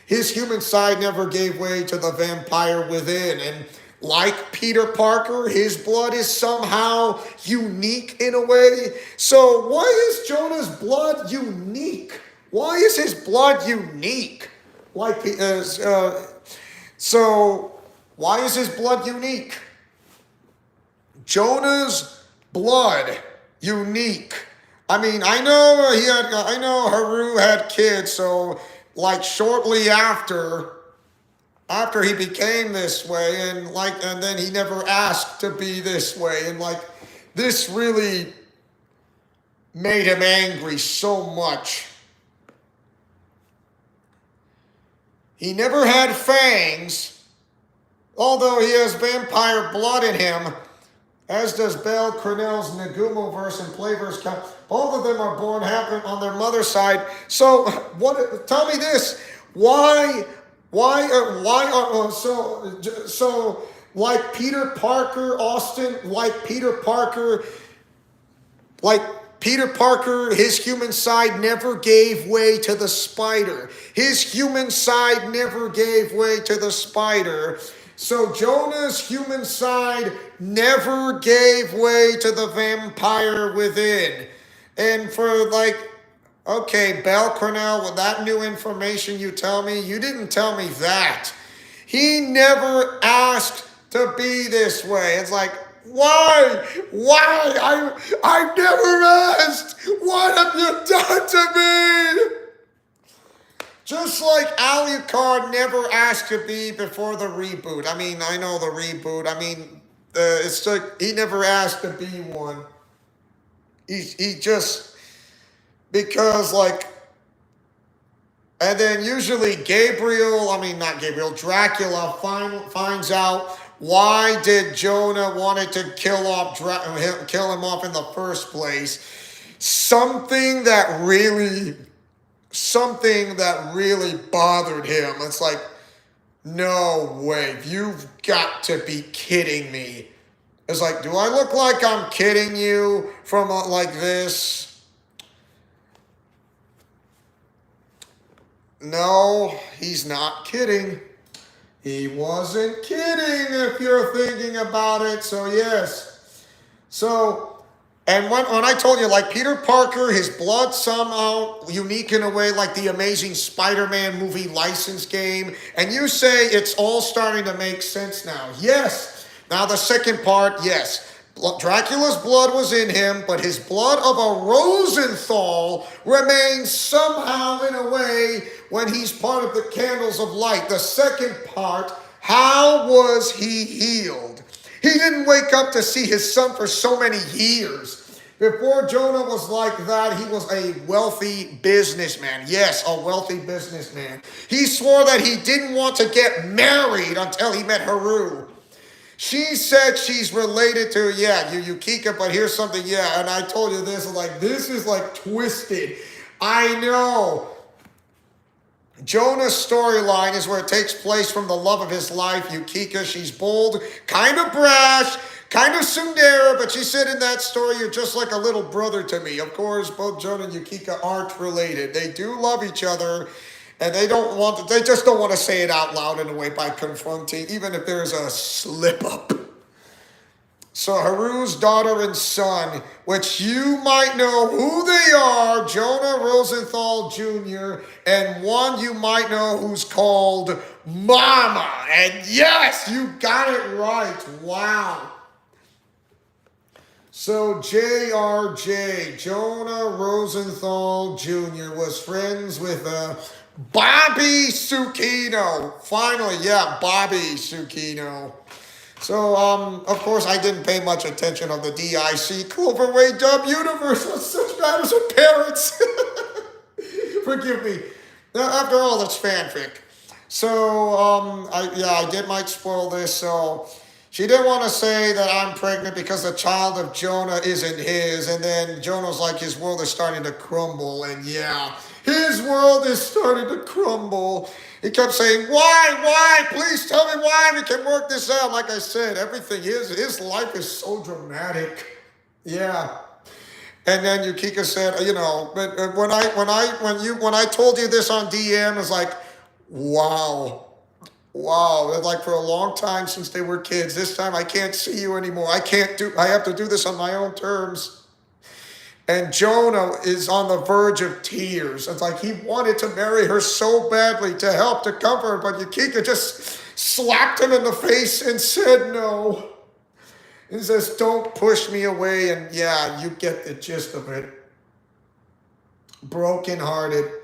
His human side never gave way to the vampire within. And like Peter Parker, his blood is somehow unique in a way. So why is Jonah's blood unique? Why is his blood unique? So why is his blood unique? Jonah's blood unique. I mean, I know Haru had kids, so like shortly after he became this way, and then he never asked to be this way, and this really made him angry so much. He never had fangs, although he has vampire blood in him, as does Belle Cornell's Nagumo-verse and Playverse. Both of them are born happen on their mother's side. So, tell me this: why like Peter Parker, Austin, like Peter Parker, his human side never gave way to the spider. His human side never gave way to the spider. So Jonah's human side never gave way to the vampire within. And for okay, Belle Cornell, with that new information you tell me, you didn't tell me that. He never asked to be this way. It's like, why? I've never asked. What have you done to me? Just like Alucard never asked to be before the reboot. I mean, I know the reboot. I mean, it's like he never asked to be one. He just because like, and then usually Gabriel. I mean, not Gabriel. Dracula finds out why did Jonah wanted to kill him off in the first place. Something that really something that really bothered him. It's like, no way, you've got to be kidding me. It's like, do I look like I'm kidding you from like this? No, he's not kidding. He wasn't kidding if you're thinking about it. So, yes. So, and when I told you, like Peter Parker, his blood somehow unique in a way, like the Amazing Spider-Man movie license game, and you say it's all starting to make sense now. Yes. Now the second part, yes. Dracula's blood was in him, but his blood of a Rosenthal remains somehow in a way when he's part of the Candles of Light. The second part, how was he healed? He didn't wake up to see his son for so many years. Before Jonah was like that, he was a wealthy businessman. Yes, a wealthy businessman. He swore that he didn't want to get married until he met Haru. She said she's related to, Yukika, but here's something, and I told you this, this is like twisted. I know. Jonah's storyline is where it takes place from the love of his life, Yukika. She's bold, kind of brash, kind of tsundere, but she said in that story, you're just like a little brother to me. Of course, both Jonah and Yukika aren't related. They do love each other, and they just don't want to say it out loud in a way by confronting, even if there's a slip up. So Haru's daughter and son, which you might know who they are, Jonah Rosenthal Jr., and one you might know who's called Mama. And yes, you got it right. Wow. So JRJ, Jonah Rosenthal Jr., was friends with Bobby Tsukino. Finally, Bobby Tsukino. So, of course, I didn't pay much attention on the DIC Cloverway Dub universe on such matters of parents. Forgive me. After all, it's fanfic. So, I might spoil this. So, she didn't want to say that I'm pregnant because the child of Jonah isn't his. And then Jonah's like, his world is starting to crumble. And his world is starting to crumble. He kept saying, why? Please tell me why. We can work this out. Like I said, everything, his life is so dramatic. Yeah. And then Yukika said, but when I told you this on DM, it's like, wow. Wow, like for a long time since they were kids. This time I can't see you anymore. I have to do this on my own terms. And Jonah is on the verge of tears. It's like he wanted to marry her so badly to help, to comfort her, but Yukika just slapped him in the face and said no. He says, don't push me away. And you get the gist of it. Brokenhearted.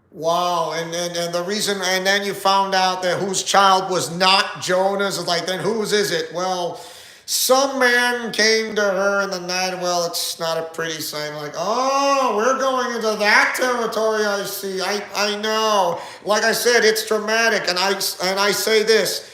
Wow, and the reason, and then you found out that whose child was not Jonah's. It's like, then whose is it? Well, some man came to her in the night. Well, it's not a pretty sight. Like, oh, we're going into that territory. I see. I know. Like I said, it's dramatic, and I say this.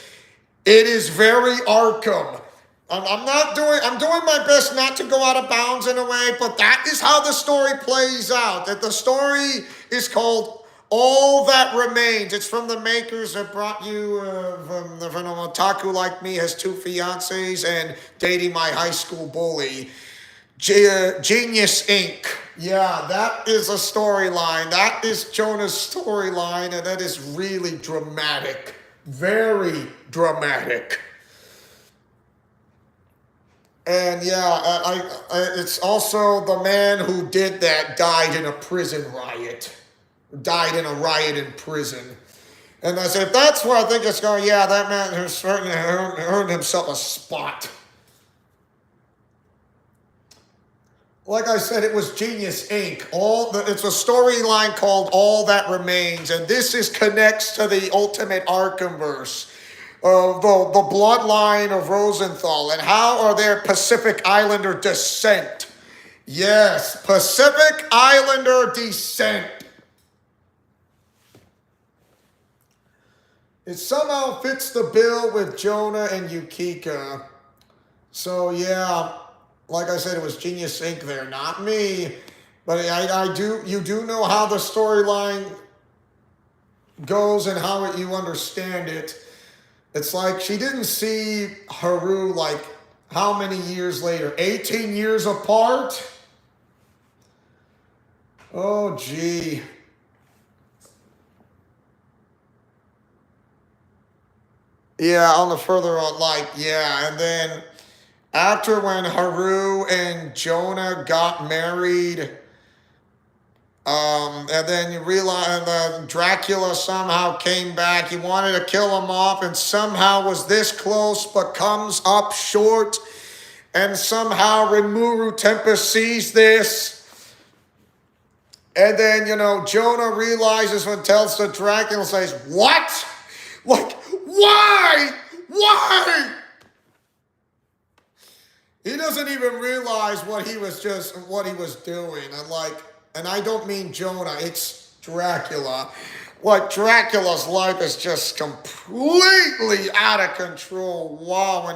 It is very Arkham. I'm doing my best not to go out of bounds in a way, but that is how the story plays out. That the story is called All That Remains. It's from the makers that brought you from an otaku like me, has 2 fiancés, and dating my high school bully. Genius Inc. Yeah, that is a storyline. That is Jonah's storyline, and that is really dramatic. Very dramatic. And it's also the man who did that died in a prison riot. Died in a riot in prison. And I said, if that's where I think it's going, that man has certainly earned himself a spot. like I said, it was Genius Inc. It's a storyline called All That Remains, and this is connects to the Ultimate Arkhamverse of the bloodline of Rosenthal and how are their Pacific Islander descent. Yes, Pacific Islander descent. It somehow fits the bill with Jonah and Yukika. So yeah, like I said, it was Genius Inc. there, not me. But you do know how the storyline goes and how you understand it. It's like she didn't see Haru like how many years later? 18 years apart? Oh, gee. Yeah, on the further on, like, yeah, and then after when Haru and Jonah got married, and then you realize Dracula somehow came back. He wanted to kill him off, and somehow was this close, but comes up short. And somehow Rimuru Tempest sees this. And then, Jonah realizes when tells the Dracula, says, "What? Like, why? Why?" He doesn't even realize what he was doing. And I don't mean Jonah, it's Dracula. Like, Dracula's life is just completely out of control. Wow,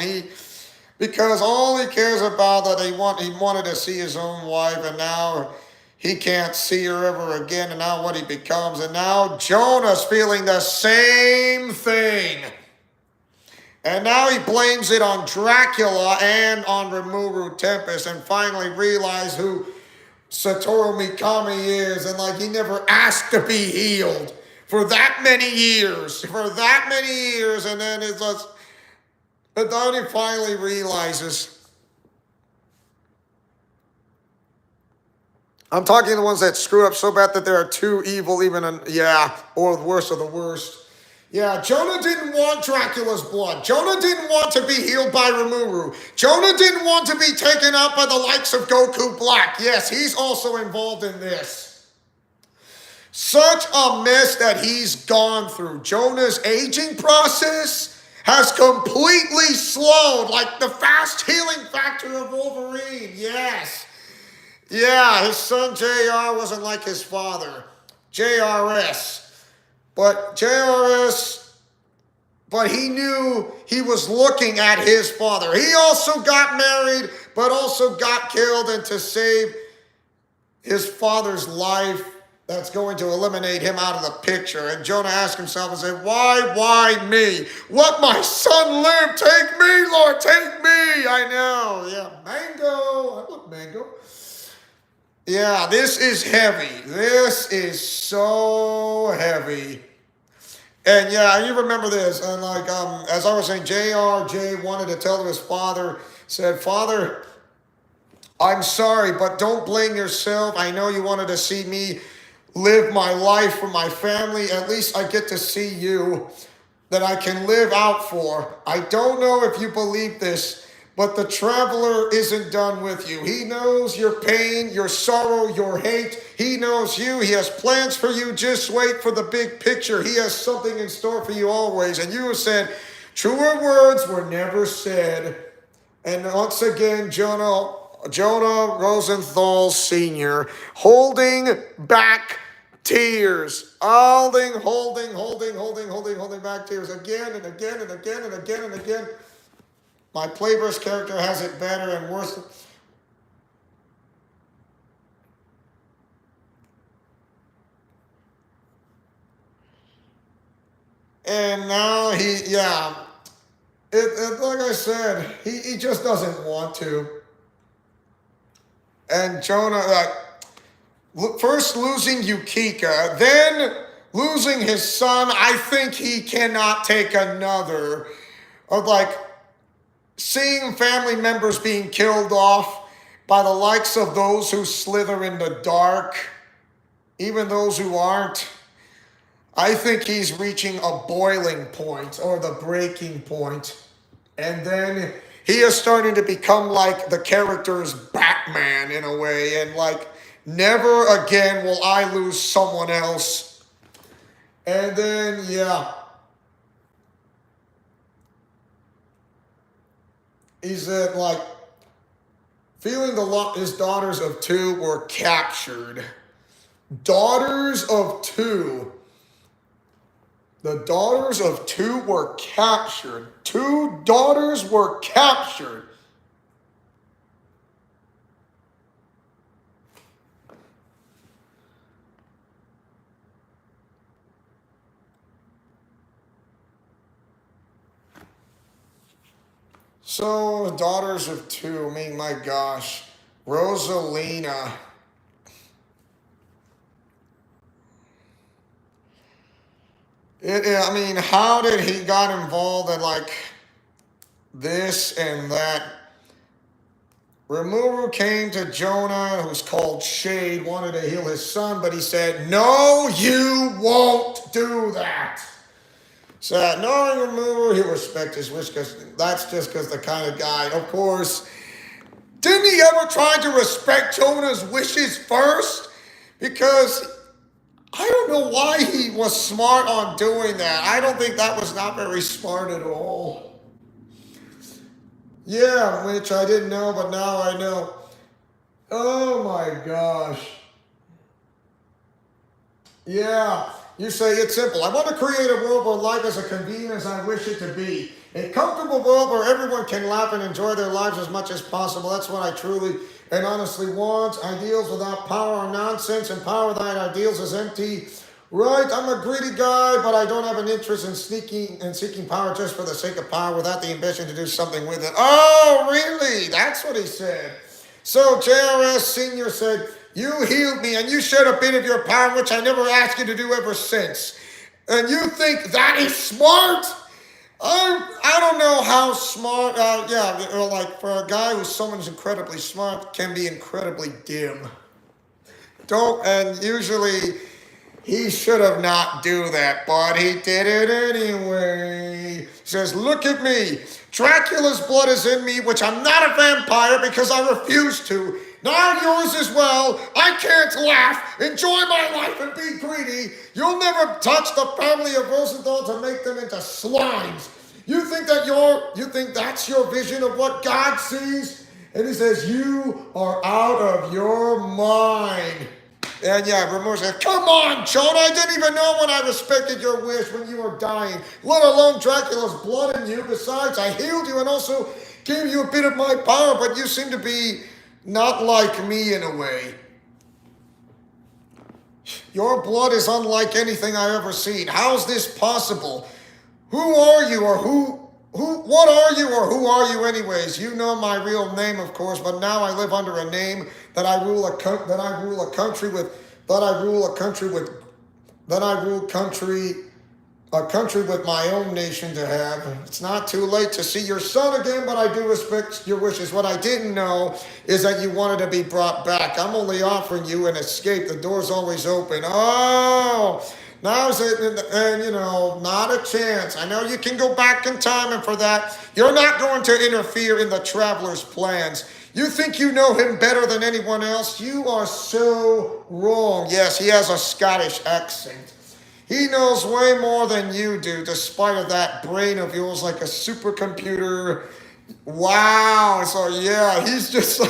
because all he cares about that he wanted to see his own wife, and now he can't see her ever again, and now what he becomes, and now Jonah's feeling the same thing. And now he blames it on Dracula and on Rimuru Tempest, and finally realized who Satoru Mikami is, and he never asked to be healed for that many years, and then but then he finally realizes. I'm talking the ones that screw up so bad that they are too evil, or the worst of the worst. Yeah, Jonah didn't want Dracula's blood. Jonah didn't want to be healed by Rimuru. Jonah didn't want to be taken out by the likes of Goku Black. Yes, he's also involved in this. Such a mess that he's gone through. Jonah's aging process has completely slowed, like the fast healing factor of Wolverine. Yes. Yeah, his son JR wasn't like his father. JRS. But he knew he was looking at his father. He also got married, but also got killed, and to save his father's life, that's going to eliminate him out of the picture. And Jonah asked himself and said, why me? Let my son live. Take me, Lord, take me. I know. Yeah, Mango. I love Mango. Yeah, this is heavy. This is so heavy. And yeah, you remember this. And as I was saying, Jay wanted to tell his father, said, "Father, I'm sorry, but don't blame yourself. I know you wanted to see me live my life for my family. At least I get to see you that I can live out for. I don't know if you believe this, but the traveler isn't done with you. He knows your pain, your sorrow, your hate. He knows you. He has plans for you. Just wait for the big picture. He has something in store for you always." And you have said, truer words were never said. And once again, Jonah Rosenthal Sr. holding back tears. Holding back tears again and again and again and again and again. My Playverse character has it better and worse. And now like I said, he just doesn't want to. And Jonah, first losing Yukika, then losing his son, I think he cannot take another. Seeing family members being killed off by the likes of those who slither in the dark, even those who aren't. I think he's reaching a boiling point or the breaking point. And then he is starting to become like the characters Batman in a way, and like, never again will I lose someone else. And then, yeah, he said, like, feeling his daughters of two were captured. Daughters of two. The daughters of two were captured. Two daughters were captured. So, daughters of two, I mean, my gosh. Rosalina. I mean, how did he got involved in like this and that? Rimuru came to Jonah, who's called Shade, wanted to heal his son, but he said, "No, you won't do that." So, knowing Rimuru, he'll respect his wish because that's just because the kind of guy. Of course, didn't he ever try to respect Jonah's wishes first? Because I don't know why he was smart on doing that. I don't think that was not very smart at all. Yeah, which I didn't know, but now I know. Oh my gosh. Yeah, you say it's simple. I want to create a world where life is as convenient as I wish it to be. A comfortable world where everyone can laugh and enjoy their lives as much as possible. That's what I truly and honestly want. Ideals without power are nonsense, and power without ideals is empty. Right, I'm a greedy guy, but I don't have an interest in seeking power just for the sake of power without the ambition to do something with it. Oh, really? That's what he said. So JRS Sr. said, "You healed me and you shared a bit of your power, which I never asked you to do ever since. And you think that is smart?" I don't know how smart, like for a guy who's someone's incredibly smart can be incredibly dim. And usually he should have not do that, but he did it anyway. He says, "Look at me. Dracula's blood is in me, which I'm not a vampire because I refuse to. Now yours as well. I can't laugh, enjoy my life, and be greedy. You'll never touch the family of Rosenthal to make them into slimes. You think that's your vision of what God sees?" And he says, "You are out of your mind." And yeah, Rimuru said, "Come on, Jonah, I didn't even know when I respected your wish when you were dying, let alone Dracula's blood in you. Besides, I healed you and also gave you a bit of my power, but you seem to be not like me in a way. Your blood is unlike anything I've ever seen. How's this possible? Who are you, or what are you, or who are you anyways? You know my real name, of course, but now I live under a name that I rule a country with my own nation to have. It's not too late to see your son again, but I do respect your wishes. What I didn't know is that you wanted to be brought back. I'm only offering you an escape. The door's always open." Oh, now's it, and not a chance. I know you can go back in time, and for that, you're not going to interfere in the traveler's plans. You think you know him better than anyone else? You are so wrong. Yes, he has a Scottish accent. He knows way more than you do, despite of that brain of yours like a supercomputer. Wow. So yeah, he's just the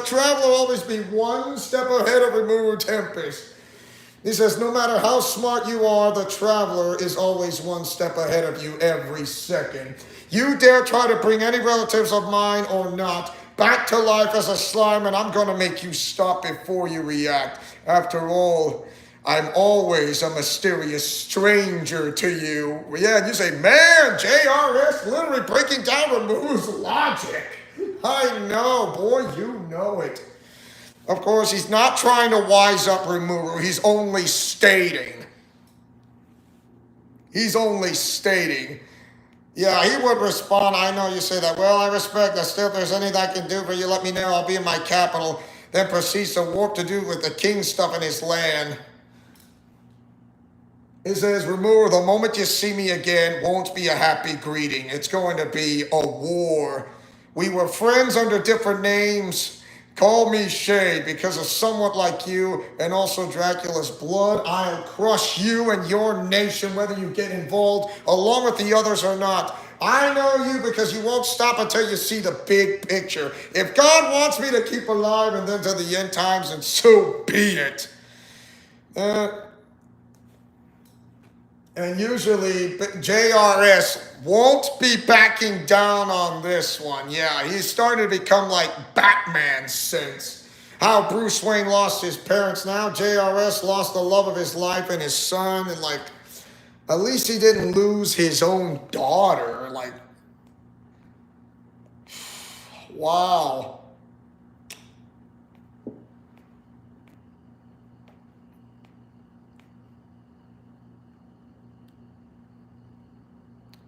traveler will always be one step ahead of Rimuru Tempest. He says, no matter how smart you are, the traveler is always one step ahead of you every second. You dare try to bring any relatives of mine or not back to life as a slime, and I'm going to make you stop before you react. After all, I'm always a mysterious stranger to you. Yeah, and you say, man, JRS literally breaking down Rimuru's logic. I know, boy, you know it. Of course, he's not trying to wise up Rimuru. He's only stating. Yeah, he would respond, I know you say that. Well, I respect that. Still, if there's anything I can do for you, let me know. I'll be in my capital. Then proceeds to warp to do with the king stuff in his land. It says, Rimuru, the moment you see me again won't be a happy greeting. It's going to be a war. We were friends under different names. Call me Shay because of somewhat like you and also Dracula's blood. I'll crush you and your nation whether you get involved along with the others or not. I know you because you won't stop until you see the big picture. If God wants me to keep alive and then to the end times, and so be it. And usually JRS won't be backing down on this one. Yeah, he's starting to become like Batman since. How Bruce Wayne lost his parents, now JRS lost the love of his life and his son, and like, at least he didn't lose his own daughter. Like, wow.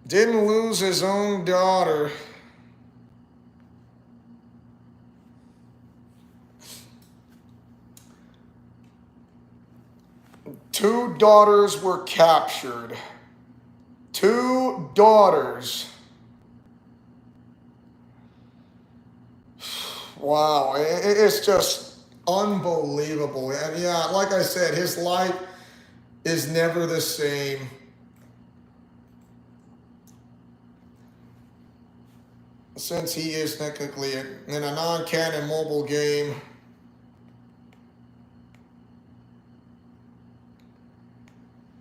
Didn't lose his own daughter. Two daughters were captured. Two daughters. Wow, it's just unbelievable. And yeah, like I said, his life is never the same. Since he is technically in a non-canon mobile game.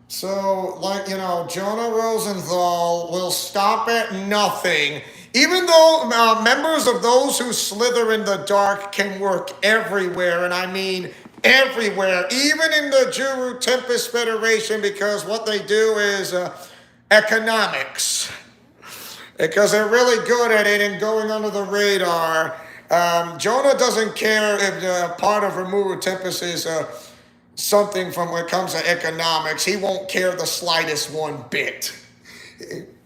So, like, Jonah Rosenthal will stop at nothing. Even though members of those who slither in the dark can work everywhere, and I mean everywhere, even in the Juru Tempest Federation, because what they do is economics. Because they're really good at it and going under the radar. Jonah doesn't care if part of Rimuru Tempest is something from when it comes to economics. He won't care the slightest one bit.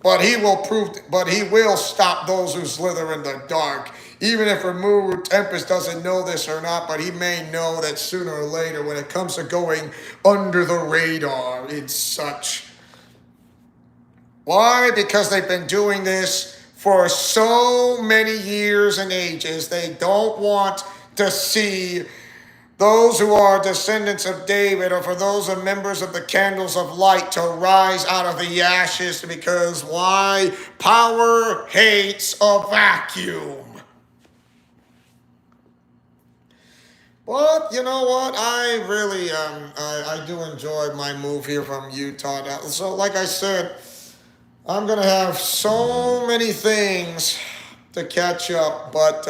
But he will stop those who slither in the dark. Even if Rimuru Tempest doesn't know this or not, but he may know that sooner or later when it comes to going under the radar, it's such. Why? Because they've been doing this for so many years and ages. They don't want to see those who are descendants of David, or for those of members of the Candles of Light, to rise out of the ashes, because why? Power hates a vacuum. But you know what? I really I do enjoy my move here from Utah. So like I said, I'm going to have so many things to catch up, but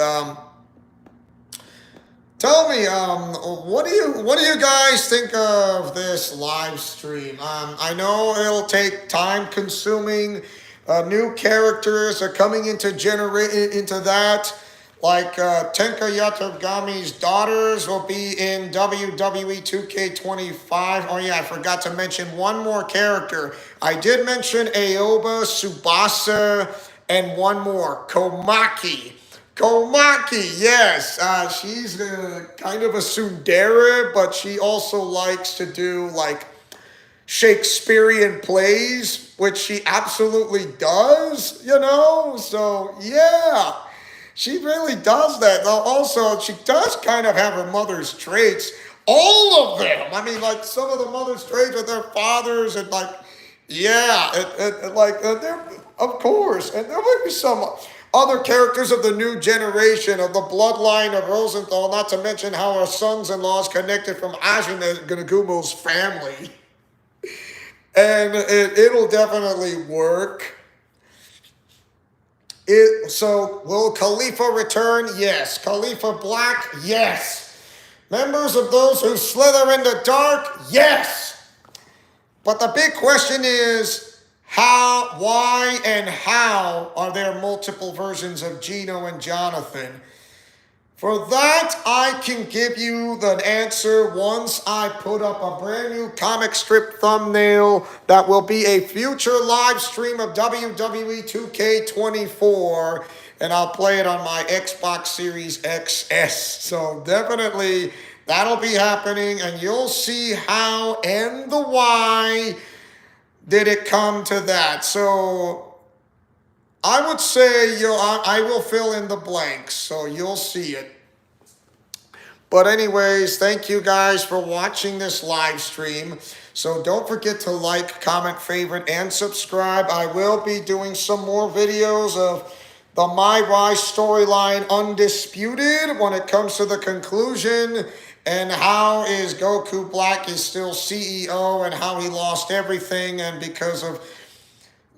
tell me, what do you guys think of this live stream? I know it'll take time consuming. New characters are coming into that. Like Tenka Yatogami's daughters will be in WWE 2K25. Oh yeah, I forgot to mention one more character. I did mention Aoba, Tsubasa, and one more, Komaki. Komaki, yes. She's kind of a tsundere, but she also likes to do like Shakespearean plays, which she absolutely does, So, yeah. She really does that. Now, also, she does kind of have her mother's traits. All of them. I mean, like, some of the mother's traits are their fathers, and, like, yeah, they're, of course. And there might be some other characters of the new generation, of the bloodline of Rosenthal, not to mention how her sons-in-law is connected from Ajin Gunagumo's family. And it'll definitely work. So, will Khalifa return? Yes. Khalifa Black? Yes. Members of those who slither in the dark? Yes. But the big question is, how, why, and how are there multiple versions of Gino and Jonathan? For that, I can give you the answer once I put up a brand new comic strip thumbnail that will be a future live stream of WWE 2K24, and I'll play it on my Xbox Series XS. So definitely that'll be happening, and you'll see how and the why did it come to that. So I would say I will fill in the blanks, so you'll see it. But anyways, thank you guys for watching this live stream. So don't forget to like, comment, favorite, and subscribe. I will be doing some more videos of the My Rise storyline Undisputed when it comes to the conclusion and how is Goku Black is still CEO and how he lost everything and because of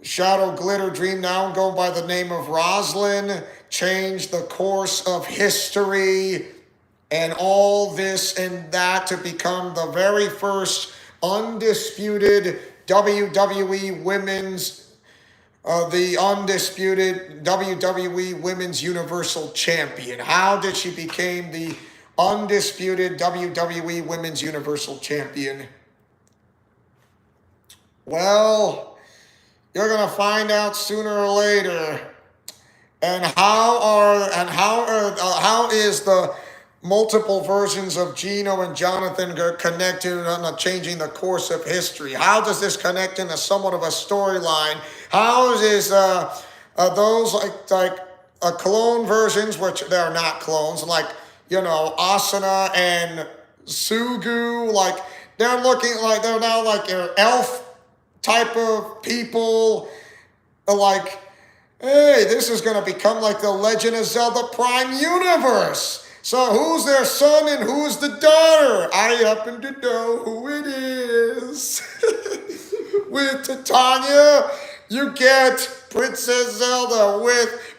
Shadow Glitter Dream, now go by the name of Roslyn, changed the course of history and all this and that to become the very first undisputed WWE Women's, the undisputed WWE Women's Universal Champion. How did she become the undisputed WWE Women's Universal Champion? Well, you're gonna find out sooner or later. And how is the multiple versions of Gino and Jonathan connected on changing the course of history? How does this connect into somewhat of a storyline? How is those like clone versions, which they're not clones, like Asuna and Sugu, like they're looking like they're now like elf type of people, like, hey, this is going to become like the Legend of Zelda Prime universe. So who's their son and who's the daughter? I happen to know who it is. With Titania, you get Princess Zelda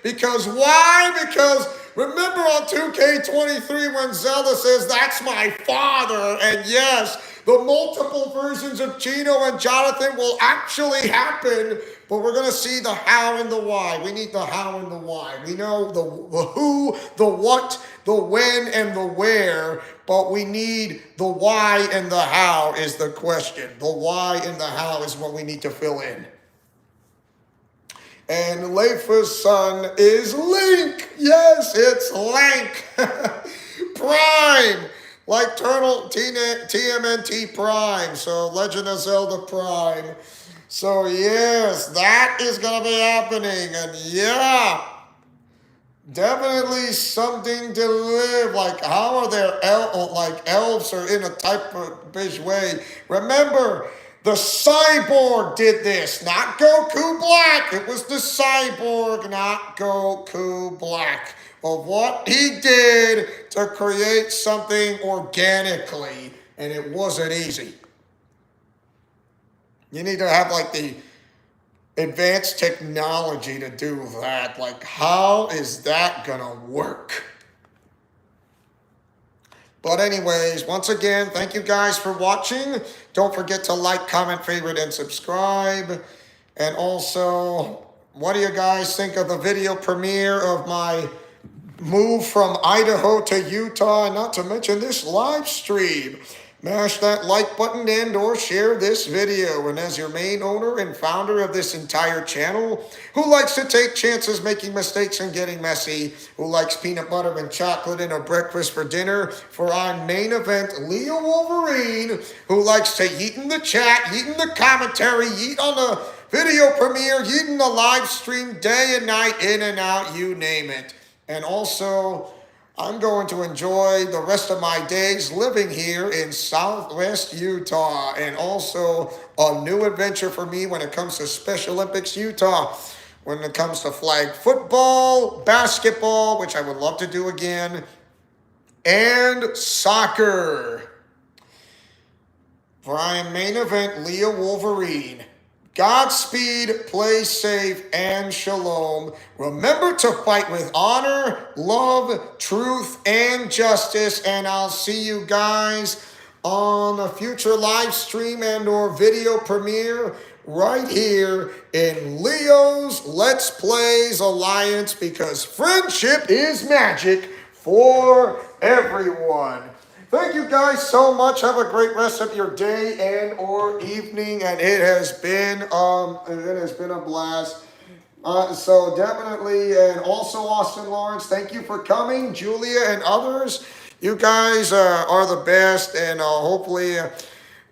because why? Because remember on 2K23 when Zelda says, that's my father, and yes, the multiple versions of Gino and Jonathan will actually happen, but we're going to see the how and the why. We need the how and the why. We know the who, the what, the when, and the where, but we need the why and the how is the question. The why and the how is what we need to fill in. And Leifa's son is Link. Yes, it's Link. Prime. Like TMNT Prime. So Legend of Zelda Prime. So yes, that is going to be happening. And yeah, definitely something to live. Like how are there elves are in a type of bitch way. Remember, the Cyborg did this, not Goku Black. It was the Cyborg, not Goku Black, of what he did to create something organically, and it wasn't easy. You need to have like the advanced technology to do that. Like, how is that gonna work? But anyways, once again, thank you guys for watching. Don't forget to like, comment, favorite, and subscribe. And also, what do you guys think of the video premiere of my move from Idaho to Utah? Not to mention this live stream. Mash that like button and or share this video. And as your main owner and founder of this entire channel, who likes to take chances making mistakes and getting messy, who likes peanut butter and chocolate in a breakfast for dinner, for our main event, Leo Wolverine, who likes to yeet in the chat, yeet in the commentary, yeet on the video premiere, yeet in the live stream, day and night, in and out, you name it. And also, I'm going to enjoy the rest of my days living here in Southwest Utah, and also a new adventure for me when it comes to Special Olympics Utah, when it comes to flag football, basketball, which I would love to do again, and soccer. For our main event, Leo Wolverine. Godspeed, play safe, and shalom. Remember to fight with honor, love, truth, and justice. And I'll see you guys on a future live stream and or video premiere right here in Leo's Let's Plays Alliance, because friendship is magic for everyone. Thank you guys so much. Have a great rest of your day and or evening, and it has been a blast. So definitely, and also Austin Lawrence, thank you for coming. Julia and others, you guys are the best, and hopefully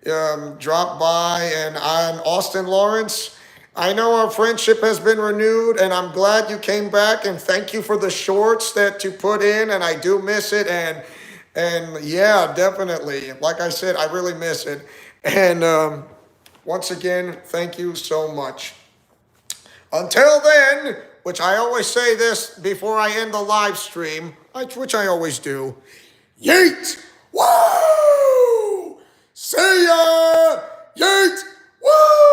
drop by. And I'm Austin Lawrence. I know our friendship has been renewed, and I'm glad you came back. And thank you for the shorts that you put in, and I do miss it. And yeah, definitely. Like I said, I really miss it. And once again, thank you so much. Until then, which I always say this before I end the live stream, which I always do. Yeet! Woo! See ya! Yeet! Woo!